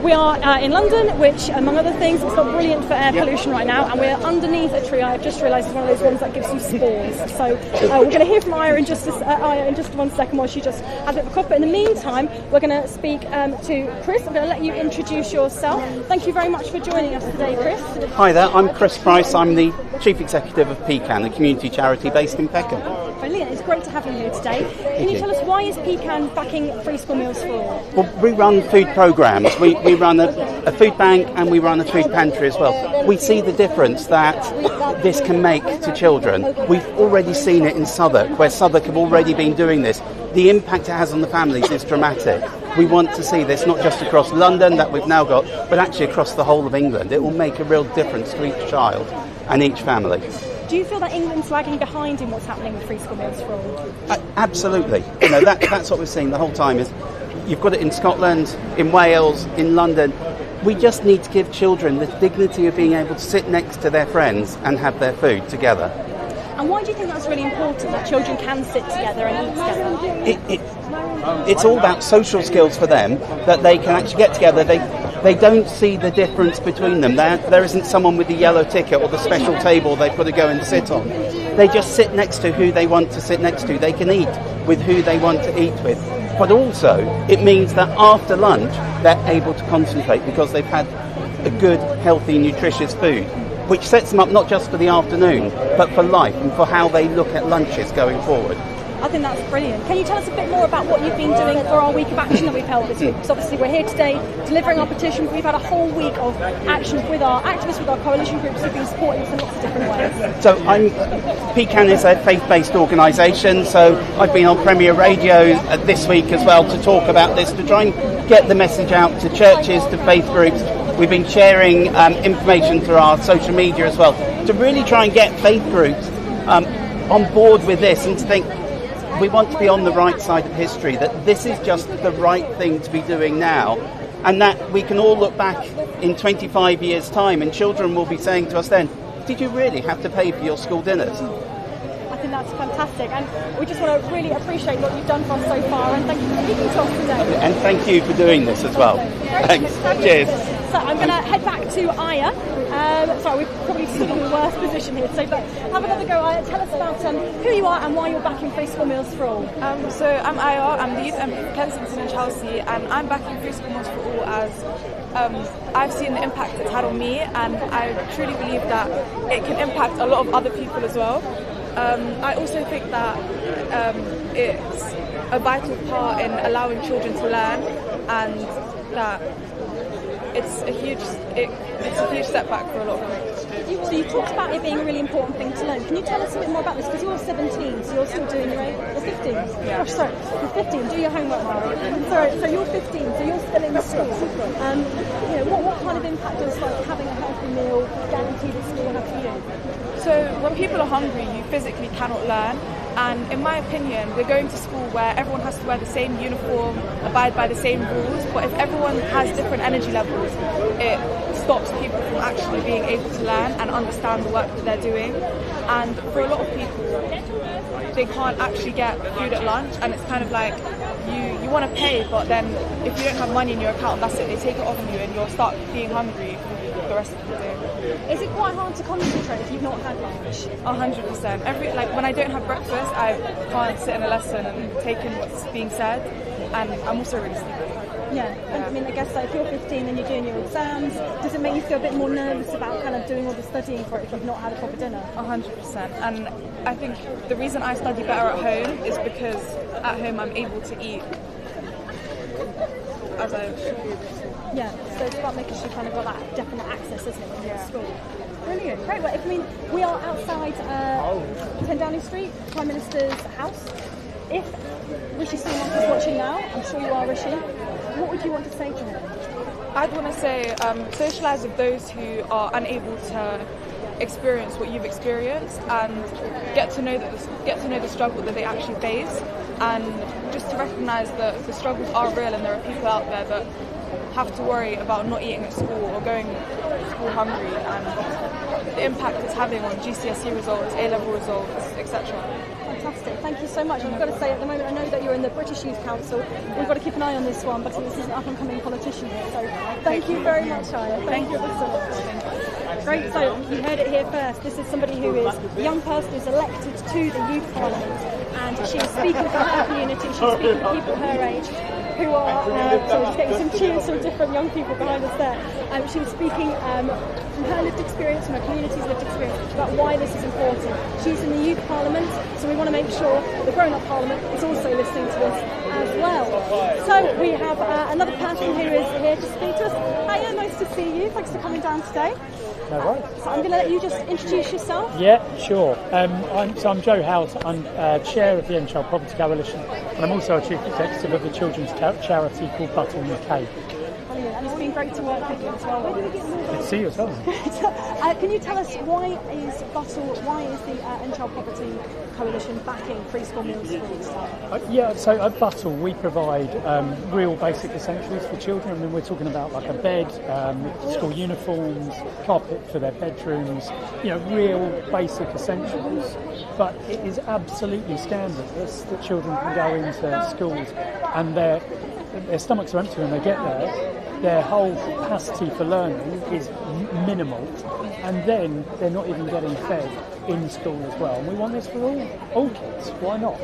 We are in London, which, among other things, it's not brilliant for air pollution right now, and we're underneath a tree. I've just realised it's one of those ones that gives you spores. So we're going to hear from Aya in just 1 second while she just has a bit of a cough. But in the meantime, we're going to speak to Chris. I'm going to let you introduce yourself. Thank you very much for joining us today, Chris. Hi there, I'm Chris Price. I'm the Chief Executive of Pecan, a community charity based in Peckham. Brilliant, it's great to have you here today. Can you tell us why is Pecan backing free school meals for all? Well, we run food programmes. We run a food bank and we run a food pantry as well. We see the difference that this can make to children. We've already seen it in Southwark, where Southwark have already been doing this. The impact it has on the families is dramatic. We want to see this not just across London that we've now got, but actually across the whole of England. It will make a real difference to each child and each family. Do you feel that England's lagging behind in what's happening with free school meals for all? Absolutely. You know, that's what we're seeing the whole time. Is you've got it in Scotland, in Wales, in London. We just need to give children the dignity of being able to sit next to their friends and have their food together. And why do you think that's really important, that children can sit together and eat together? It's all about social skills for them, that they can actually get together. They don't see the difference between them. There isn't someone with the yellow ticket or the special table they've got to go and sit on. They just sit next to who they want to sit next to. They can eat with who they want to eat with. But also, it means that after lunch, they're able to concentrate because they've had a good, healthy, nutritious food, which sets them up not just for the afternoon, but for life and for how they look at lunches going forward. I think that's brilliant. Can you tell us a bit more about what you've been doing for our week of action that we've held this week? Because obviously we're here today delivering our petition, but we've had a whole week of action with our activists, with our coalition groups who've been supporting us in lots of different ways. So Pecan is a faith-based organisation, so I've been on Premier Radio this week as well to talk about this, to try and get the message out to churches, to faith groups. We've been sharing information through our social media as well, to really try and get faith groups on board with this and to think, we want to be on the right side of history, that this is just the right thing to be doing now, and that we can all look back in 25 years' time and children will be saying to us then, did you really have to pay for your school dinners? I think that's fantastic, and we just want to really appreciate what you've done for us so far, and thank you for speaking to us today. And thank you for doing this as well. Thanks. Cheers. So I'm going to head back to Aya. Sorry, we've probably stood in the worst position here today, but have another go, Aya. Tell us about who you are and why you're backing free school meals for all. So I'm Aya, I'm the youth MP for Kensington and Chelsea, and I'm backing free school meals for all as I've seen the impact it's had on me, and I truly believe that it can impact a lot of other people as well. I also think that it's a vital part in allowing children to learn, and that it's a huge setback for a lot of them. So you talked about it being a really important thing to learn. Can you tell us a bit more about this? Because you're 17, so you're still doing your 15. Yeah. Gosh, sorry, you're 15. Do your homework, Mara. Sorry, so you're 15, so you're still in school. You know, what kind of impact does having a healthy meal guaranteed at school have for you? So when people are hungry, you physically cannot learn. And in my opinion, we're going to school where everyone has to wear the same uniform, abide by the same rules, but if everyone has different energy levels, it stops people from actually being able to learn and understand the work that they're doing. And for a lot of people, they can't actually get food at lunch, and it's kind of like you want to pay, but then if you don't have money in your account, that's it, they take it off you and you'll start being hungry for the rest of the day. Is it quite hard to concentrate if you've not had lunch? 100%. When I don't have breakfast, I can't sit in a lesson and take in what's being said, and I'm also really sleepy. Yeah, and I mean, I guess if you're 15 and you're doing your exams, does it make you feel a bit more nervous about kind of doing all the studying for it if you've not had a proper dinner? 100%. And I think the reason I study better at home is because at home I'm able to eat as I should. Yeah, so it's about making sure you kind of got that definite access, isn't it, when you're at school? Brilliant. Great. Well, we are outside 10 Downing Street, Prime Minister's house. If Rishi Sunak is watching now, I'm sure you are, Rishi, what would you want to say to him? I'd want to say socialise with those who are unable to experience what you've experienced, and get to know the struggle that they actually face, and just to recognise that the struggles are real and there are people out there that have to worry about not eating at school or going to school hungry, and the impact it's having on GCSE results, A-level results, etc. Fantastic, thank you so much. And I've got to say, at the moment, I know that you're in the British Youth Council. We've got to keep an eye on this one, but this is an up-and-coming politician here. So thank you very much, Aya. Thank you so much. Great, so you heard it here first. This is somebody who is a young person who's elected to the Youth Parliament, and and she's speaking for her community, she's speaking for people her age who are, so just getting some cheers from different young people behind us there. She was speaking from her lived experience, from her community's lived experience, about why this is important. She's in the youth parliament, so we want to make sure that the grown-up parliament is also listening to us as well. So we have another person who is here to speak to us. Hiya, nice to see you. Thanks for coming down today. No worries. So I'm going to let you just introduce yourself. Yeah, sure. I'm Joe Howes. I'm chair of the End Child Poverty Coalition, and I'm also a chief executive of the children's charity called Buttle UK. Brilliant, and it's been great to work with you as well. Good to see you as well. Can you tell us why is the End Child Poverty Coalition backing free school meals for all? Yeah, so at Buttle we provide real basic essentials for children. I mean, we're talking about like a bed, school uniforms, carpet for their bedrooms, real basic essentials. But it is absolutely scandalous that children can go into schools and their stomachs are empty when they get there. Their whole capacity for learning is minimal, and then they're not even getting fed in school as well. And we want this for all kids. Why not?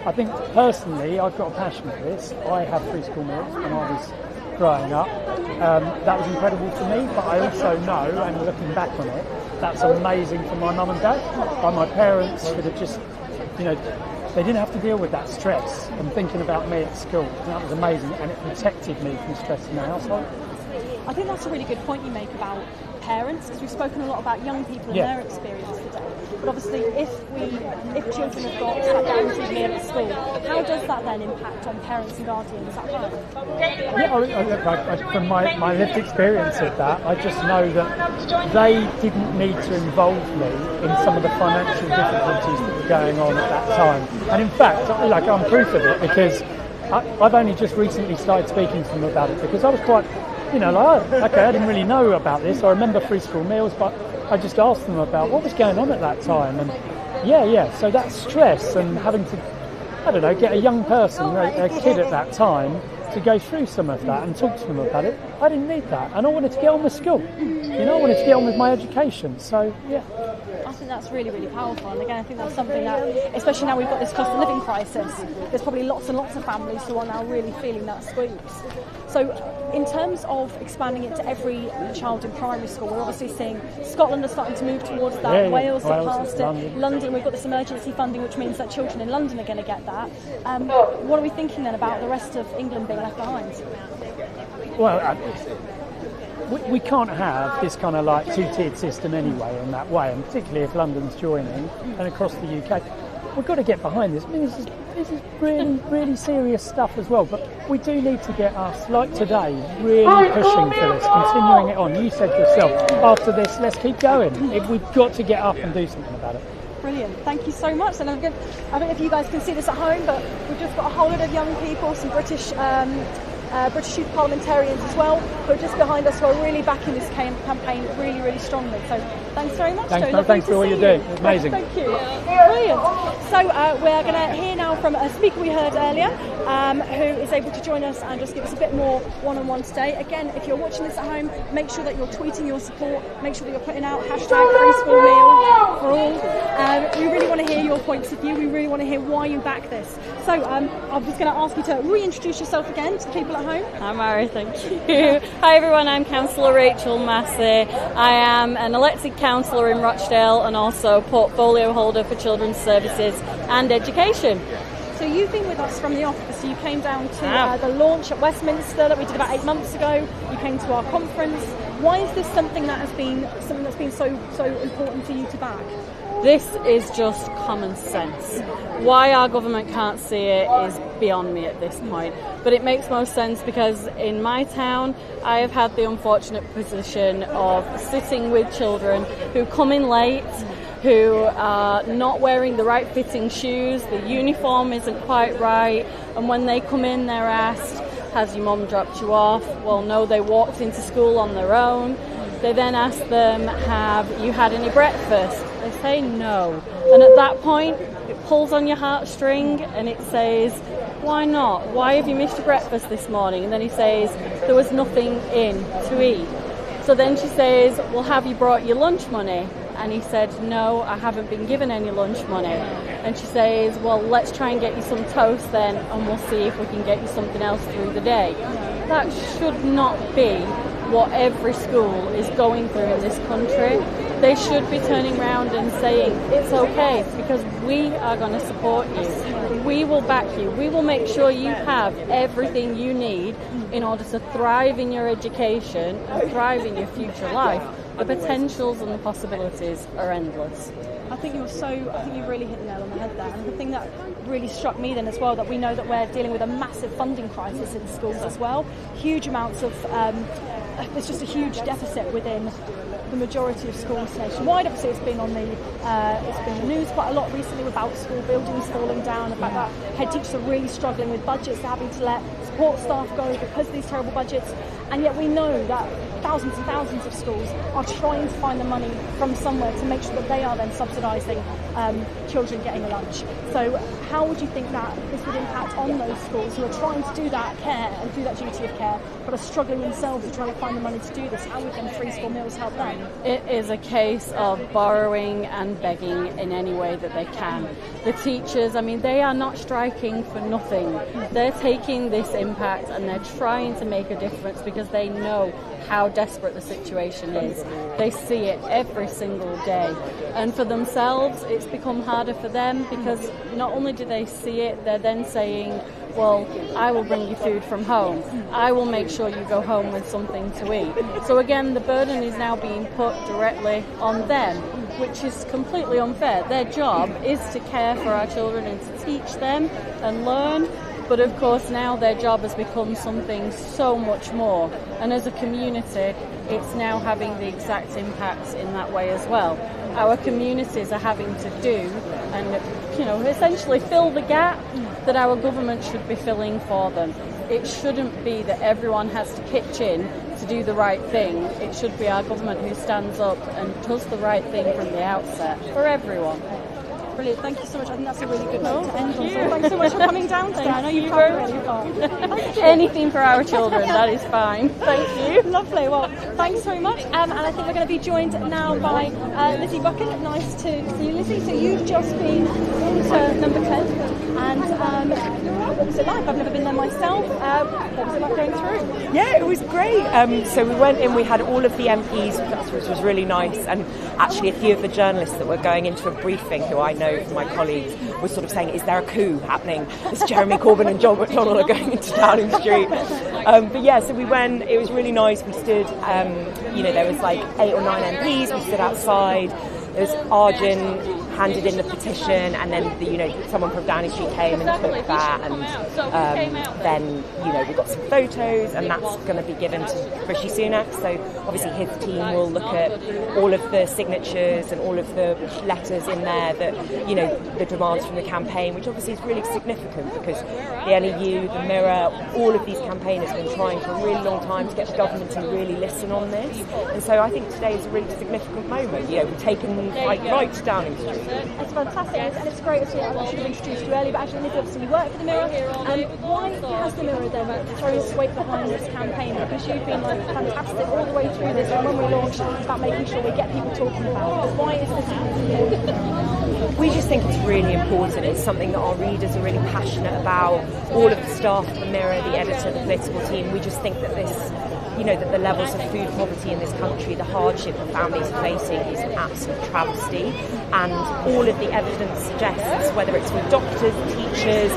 I think personally, I've got a passion for this. I had free school meals when I was growing up. That was incredible for me, but I also know, and looking back on it, that's amazing for my mum and dad. Like my parents could have just, they didn't have to deal with that stress and thinking about me at school. And that was amazing, and it protected me from stress in the household. I think that's a really good point you make about parents, because we've spoken a lot about young people and their experience today. But obviously, if children have got that guaranteed meal at school, how does that then impact on parents and guardians at home? Yeah, from my lived experience of that, I just know that they didn't need to involve me in some of the financial difficulties that were going on at that time. And in fact, I'm proof of it, because I've only just recently started speaking to them about it, because I was quite, I didn't really know about this. I remember free school meals, but I just asked them about what was going on at that time. And so that stress and having to, get a young person, a kid at that time, to go through some of that and talk to them about it, I didn't need that. And I wanted to get on with school. I wanted to get on with my education. So, yeah. I think that's really, really powerful. And again, I think that's something that, especially now we've got this cost of living crisis, there's probably lots and lots of families who are now really feeling that squeeze. So in terms of expanding it to every child in primary school, we're obviously seeing Scotland are starting to move towards that, Wales have passed it, London, we've got this emergency funding, which means that children in London are going to get that. What are we thinking then about the rest of England being left behind? Well, we can't have this kind of like two-tiered system anyway in that way, and particularly if London's joining and across the UK. We've got to get behind this. I mean, this is really, really serious stuff as well, but we do need to get us, like today, really pushing for this, continuing it on. You said yourself, after this, let's keep going. We've got to get up and do something about it. Brilliant, thank you so much. And I don't know if you guys can see this at home, but we've just got a whole lot of young people, some British youth parliamentarians as well, who are just behind us, who are really backing this campaign really, really strongly. So thanks very much, Joe. Thanks for all you're doing. It's amazing. Thank you. Brilliant. So we're going to hear now from a speaker we heard earlier, who is able to join us and just give us a bit more one-on-one today. Again, if you're watching this at home, make sure that you're tweeting your support, make sure that you're putting out #FreeSchoolMeal for all. We really want to hear your points of view. We really want to hear why you back this. So I'm just going to ask you to reintroduce yourself again to the people at home. Hi Mary, thank you. Hi everyone, I'm Councillor Rachel Massey. I am an elected councillor in Rochdale and also portfolio holder for Children's Services and Education. So you've been with us from the office. You came down to the launch at Westminster that we did about 8 months ago. You came to our conference. Why is this something that's been so important for you to back? This is just common sense. Why our government can't see it is beyond me at this point. But it makes most sense because in my town, I have had the unfortunate position of sitting with children who come in late, who are not wearing the right fitting shoes, the uniform isn't quite right, and when they come in, they're asked, has your mum dropped you off? Well, no, they walked into school on their own. They then ask them, have you had any breakfast? They say no. And at that point, it pulls on your heartstring and it says, why not? Why have you missed your breakfast this morning? And then he says, there was nothing in to eat. So then she says, well, have you brought your lunch money? And he said, no, I haven't been given any lunch money. and she says, well, let's try and get you some toast then, and we'll see if we can get you something else through the day. That should not be what every school is going through in this country. They should be turning around and saying, it's okay, because we are going to support you. We will back you. We will make sure you have everything you need in order to thrive in your education and thrive in your future life. The potentials and the possibilities are endless. I think you really hit the nail on the head there. And the thing that really struck me then as well, that we know that we're dealing with a massive funding crisis in schools as well. Huge amounts of, there's just a huge deficit within the majority of schools nationwide. Obviously it's been in the news quite a lot recently about school buildings falling down, the fact that head teachers are really struggling with budgets, they're having to let support staff go because of these terrible budgets, and yet we know that thousands and thousands of schools are trying to find the money from somewhere to make sure that they are then subsidising children getting a lunch. So how would you think that this would impact on those schools who are trying to do that care and do that duty of care, but are struggling themselves to try to find the money to do this? How would them free school meals help them? It is a case of borrowing and begging in any way that they can. The teachers, I mean, they are not striking for nothing. They're taking this impact and they're trying to make a difference because they know how desperate the situation is. They see it every single day. And for themselves, it's become harder for them because not only do they see it, they're then saying, well, I will bring you food from home. I will make sure you go home with something to eat. So again, the burden is now being put directly on them, which is completely unfair. Their job is to care for our children and to teach them and learn. But of course now their job has become something so much more. And as a community, it's now having the exact impact in that way as well. Our communities are having to do and, essentially fill the gap that our government should be filling for them. It shouldn't be that everyone has to pitch in to do the right thing. It should be our government who stands up and does the right thing from the outset for everyone. Brilliant, thank you so much. I think that's a really good note to end on. So thanks so much for coming down today. I know you've come really far. Anything for our children, that is fine. Thank you. Lovely, well, thanks very much. And I think we're going to be joined now by Lizzie Bucket. Nice to see you, Lizzie. So you've just been to number 10. And what was it like? I've never been there myself. What was it like going through? Yeah, it was great. So we went in, we had all of the MPs with us, which was really nice. And actually a few of the journalists that were going into a briefing, who I know from my colleagues, was sort of saying, is there a coup happening? Is Jeremy Corbyn and John McDonnell are going into Downing Street? But yeah, so we went, it was really nice. We stood, there was like 8 or 9 MPs, we stood outside. There was Arjun handed in the petition, and then someone from Downing Street came and took that, and then we got some photos, and that's going to be given to Rishi Sunak. So obviously his team will look at all of the signatures and all of the letters in there that the demands from the campaign, which obviously is really significant because the NEU, the Mirror, all of these campaigners have been trying for a really long time to get the government to really listen on this, and so I think today is a really significant moment. We've taken right to Downing Street. It's fantastic, and it's great as well. I should have introduced you earlier, but actually, Lizzie, obviously you work for the Mirror. Why has the Mirror then thrown its weight behind this campaign? Because you've been fantastic all the way through this, and when we launched, it's about making sure we get people talking about it. Why is this important? We just think it's really important. It's something that our readers are really passionate about. All of the staff at the Mirror, the editor, the political team, we just think that this, that the levels of food poverty in this country, the hardship that families are facing is an absolute travesty. And all of the evidence suggests, whether it's with doctors, teachers,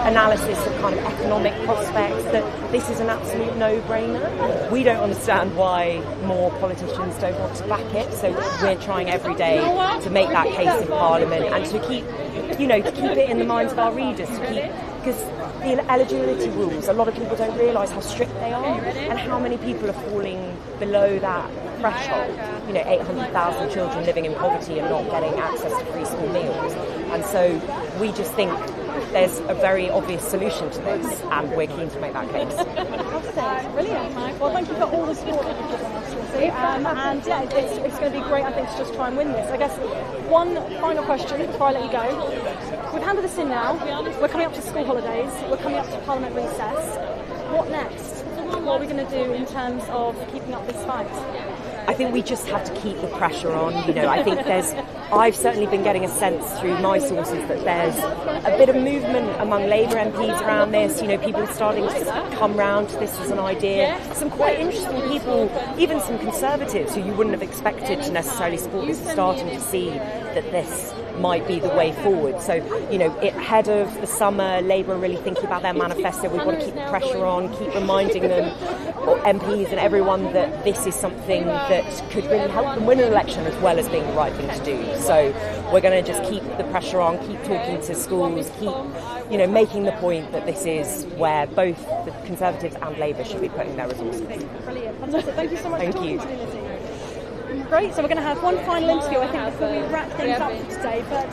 analysis of kind of economic prospects, that this is an absolute no-brainer. We don't understand why more politicians don't want to back it. So we're trying every day to make that case in Parliament and to keep it in the minds of our readers, because the eligibility rules, a lot of people don't realise how strict they are and how many people are falling below that threshold. 800,000 children living in poverty and not getting access to free school meals. And so we just think there's a very obvious solution to this, and we're keen to make that case. Brilliant. Well, thank you for all the support that you've given us, Lucy. And yeah, it's going to be great, I think, to just try and win this. I guess one final question before I let you go. We've handed this in now. We're coming up to school holidays. We're coming up to Parliament recess. What next? What are we going to do in terms of keeping up this fight? I think we just have to keep the pressure on. I think there's I've certainly been getting a sense through my sources that there's a bit of movement among Labour MPs around this. You know, people are starting to come round to this as an idea. Some quite interesting people, even some Conservatives who you wouldn't have expected to necessarily support this, are starting to see that this might be the way forward. So, you know, ahead of the summer, Labour are really thinking about their manifesto. We've got to keep the pressure on, keep reminding them, MPs and everyone, that this is something that could really help them win an election as well as being the right thing to do. So we're going to just keep the pressure on, keep talking to schools, keep, you know, making the point that this is where both the Conservatives and Labour should be putting their resources. Brilliant, fantastic. Thank you so much. Thank you. Great, so we're going to have one final interview, I think, before we wrap things up for today. But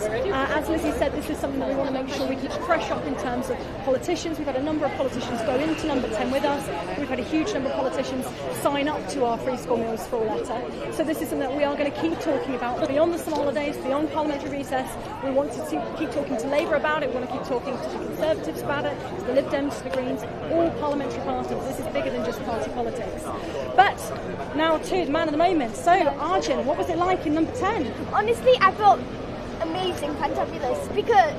as Lizzie said, this is something that we want to make sure we keep fresh up in terms of politicians. We've had a number of politicians go into number 10 with us. We've had a huge number of politicians sign up to our Free School Meals for All letter. So this is something that we are going to keep talking about beyond the summer holidays, beyond parliamentary recess. We want to keep talking to Labour about it. We want to keep talking to the Conservatives about it, to the Lib Dems, to the Greens, all parliamentary parties. This is bigger than just party politics. But now to the man of the moment. So, Arjun, what was it like in number 10? Honestly, I felt amazing, fantabulous, because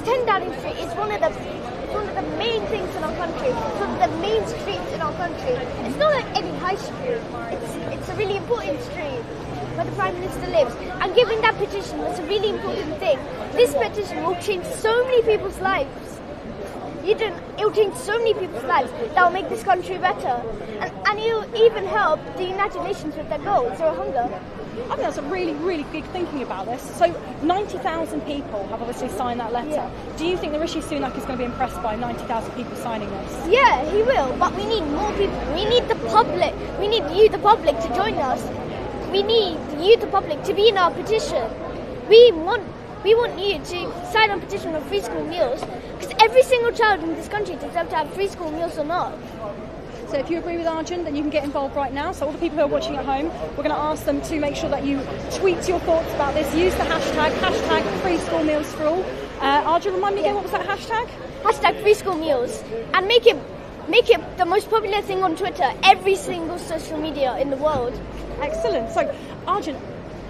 10 Downing Street is one of the main things in our country. It's one of the main streets in our country. It's not like any high street. It's a really important street where the Prime Minister lives. And giving that petition was a really important thing. This petition will change so many people's lives. It will change so many people's lives that will make this country better. And it will even help the United Nations with their goal, zero hunger. I think that's a really, really big thinking about this. So 90,000 people have obviously signed that letter. Yeah. Do you think that Rishi Sunak is going to be impressed by 90,000 people signing this? Yeah, he will, but we need more people. We need the public. We need you, the public, to join us. We need you, the public, to be in our petition. We want you to sign a petition for free school meals, because every single child in this country deserves to have free school meals or not. So if you agree with Arjun, then you can get involved right now. So all the people who are watching at home, we're going to ask them to make sure that you tweet your thoughts about this. Use the hashtag free school meals for all. Arjun, remind me again, what was that hashtag? Hashtag free school meals. And make it the most popular thing on Twitter, every single social media in the world. Excellent. So Arjun,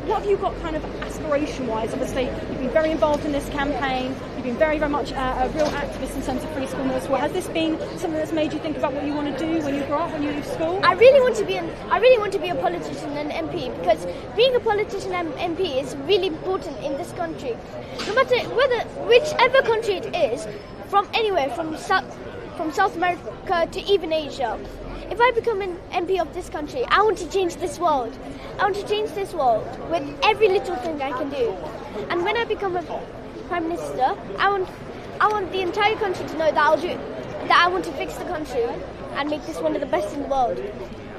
what have you got kind of aspiration-wise? Obviously, you've been very involved in this campaign. You've been very, very much a real activist in terms of free school meals. Has this been something that's made you think about what you want to do when you grow up, when you leave school? I really want to be a politician and MP, because being a politician and MP is really important in this country. No matter whichever country it is, from anywhere, from South America to even Asia. If I become an MP of this country, I want to change this world. I want to change this world with every little thing I can do. And when I become a Prime Minister, I want the entire country to know that I want to fix the country and make this one of the best in the world.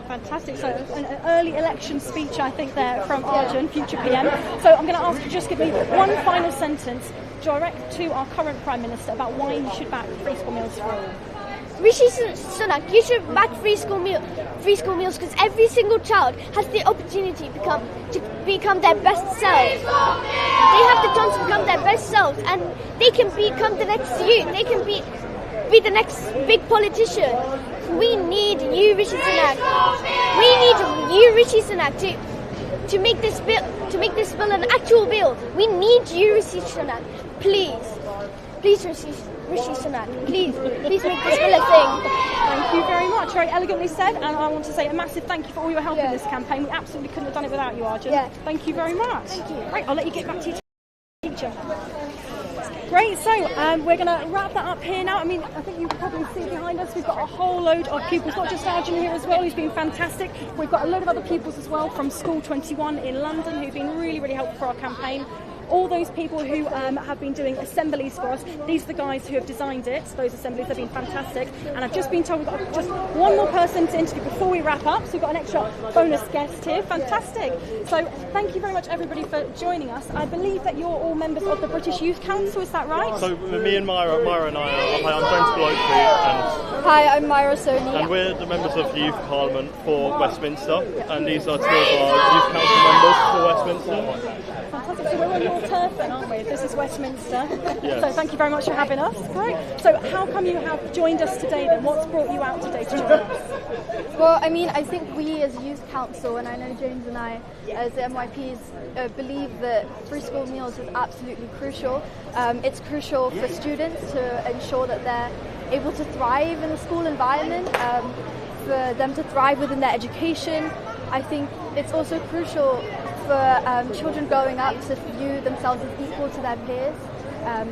Fantastic. So an early election speech, I think, there from Arjun, future PM. So I'm going to ask you just give me one final sentence direct to our current Prime Minister about why he should back free school meals for all. Rishi Sunak, you should back free school meals, because every single child has the opportunity to become their best selves. They have the chance to become their best selves, and they can become the next you. They can be the next big politician. We need you, Rishi Sunak. We need you, Rishi Sunak, to make this bill an actual bill. We need you, Rishi Sunak. Please, Rishi Sunak, please make this bill a thing. Thank you very much. Very elegantly said, and I want to say a massive thank you for all your help in this campaign. We absolutely couldn't have done it without you, Arjun. Yeah. Thank you very much. Thank you. Right, I'll let you get back to your teacher. Great, so we're going to wrap that up here now. I mean, I think you can probably see behind us, we've got a whole load of pupils, not just Arjun here as well, who's been fantastic. We've got a load of other pupils as well from School 21 in London who've been really, really helpful for our campaign. All those people who have been doing assemblies for us, these are the guys who have designed it. Those assemblies have been fantastic. And I've just been told we've got just one more person to interview before we wrap up. So we've got an extra bonus guest here. Fantastic. So thank you very much, everybody, for joining us. I believe that you're all members of the British Youth Council, is that right? So me and Myra and I are, I'm principal Oakley. And Hi, I'm Myra Sony. And we're the members of the Youth Parliament for Westminster, and these are two of our Youth Council members for Westminster. Fantastic. So we're on your turf then, aren't we? This is Westminster. Yes. So thank you very much for having us. Great. So how come you have joined us today then? What's brought you out today to join us? Well, I mean, I think we as Youth Council, and I know James and I as the MYPs, believe that free school meals is absolutely crucial. It's crucial for students to ensure that they're able to thrive in the school environment, for them to thrive within their education. I think it's also crucial for children growing up to view themselves as equal to their peers.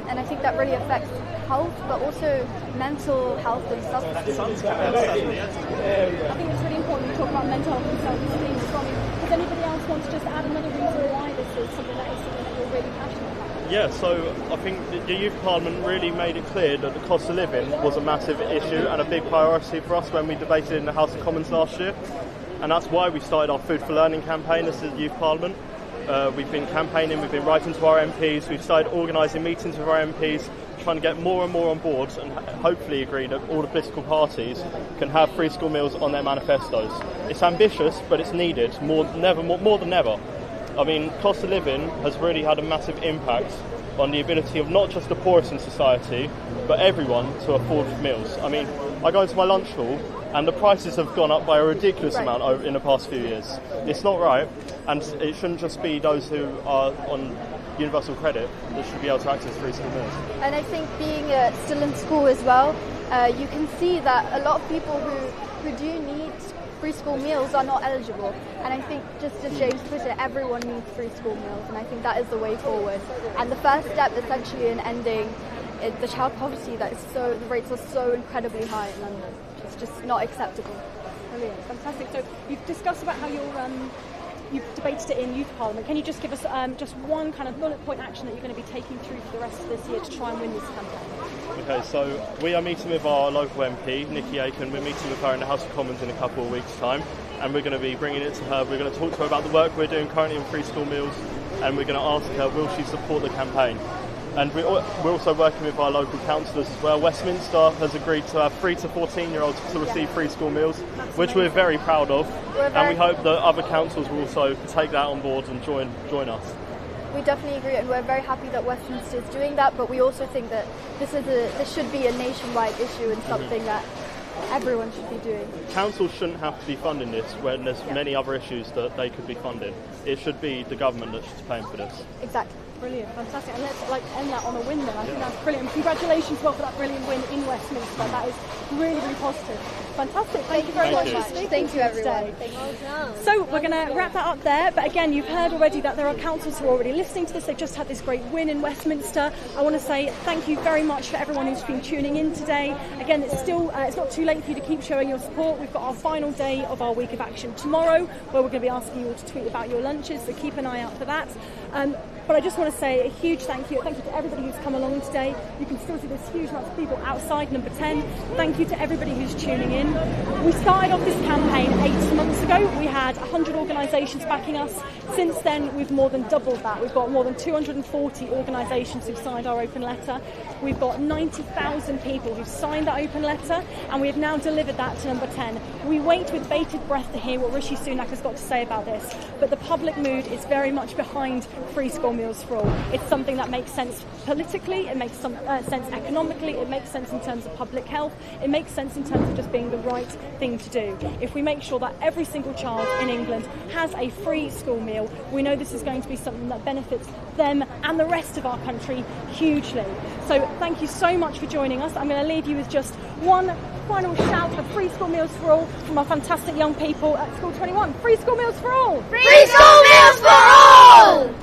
And I think that really affects health, but also mental health and self-esteem. I think it's really important to talk about mental health and self-esteem as well. Does anybody else want to just add another reason why this is something that you're really passionate about? Yeah, so I think the Youth Parliament really made it clear that the cost of living was a massive issue and a big priority for us when we debated in the House of Commons last year. And that's why we started our Food for Learning campaign as the Youth Parliament. We've been campaigning, we've been writing to our MPs, we've started organising meetings with our MPs, trying to get more and more on board and hopefully agree that all the political parties can have free school meals on their manifestos. It's ambitious, but it's needed more than ever. I mean, cost of living has really had a massive impact on the ability of not just the poorest in society, but everyone to afford meals. I mean, I go into my lunch hall and the prices have gone up by a ridiculous amount in the past few years. It's not right, and it shouldn't just be those who are on universal credit that should be able to access free school meals. And I think being still in school as well, you can see that a lot of people who do need free school meals are not eligible. And I think, just as James put it, everyone needs free school meals, and I think that is the way forward. And the first step essentially in ending the child poverty the rates are so incredibly high in London. It's just not acceptable. Brilliant, fantastic. So you've discussed about how you've debated it in Youth Parliament. Can you just give us just one kind of bullet point action that you're going to be taking through for the rest of this year to try and win this campaign? Okay, so we are meeting with our local MP, Nikki Aiken. We're meeting with her in the House of Commons in a couple of weeks' time, and we're going to be bringing it to her. We're going to talk to her about the work we're doing currently on free school meals, and we're going to ask her, will she support the campaign? And we're also working with our local councillors as well. Westminster has agreed to have 3 to 14-year-olds to receive free school meals, which we're very proud of, and we hope that other councils will also take that on board and join us. We definitely agree, and we're very happy that Westminster is doing that, but we also think that this should be a nationwide issue and something that everyone should be doing. Councils shouldn't have to be funding this when there's many other issues that they could be funding. It should be the government that should be paying for this. Exactly. Brilliant, fantastic. And let's end that on a win then. I think that's brilliant. Congratulations for that brilliant win in Westminster. That is really, really positive. Fantastic. Thank you very much for speaking. Thank you, everyone. So we're going to wrap that up there. But again, you've heard already that there are councils who are already listening to this. They've just had this great win in Westminster. I want to say thank you very much for everyone who's been tuning in today. Again, it's not too late for you to keep showing your support. We've got our final day of our week of action tomorrow, where we're going to be asking you all to tweet about your lunches. So keep an eye out for that. But I just want to say a huge thank you. Thank you to everybody who's come along today. You can still see there's huge amounts of people outside number 10. Thank you to everybody who's tuning in. We started off this campaign 8 months ago. We had 100 organisations backing us. Since then, we've more than doubled that. We've got more than 240 organisations who've signed our open letter. We've got 90,000 people who've signed that open letter, and we have now delivered that to number 10. We wait with bated breath to hear what Rishi Sunak has got to say about this, but the public mood is very much behind free school meals for all. It's something that makes sense politically, it makes some sense economically, it makes sense in terms of public health, it makes sense in terms of just being the right thing to do. If we make sure that every single child in England has a free school meal, we know this is going to be something that benefits them and the rest of our country hugely. So thank you so much for joining us. I'm going to leave you with just one final shout for free school meals for all from our fantastic young people at School 21. Free school meals for all! Free school meals for all!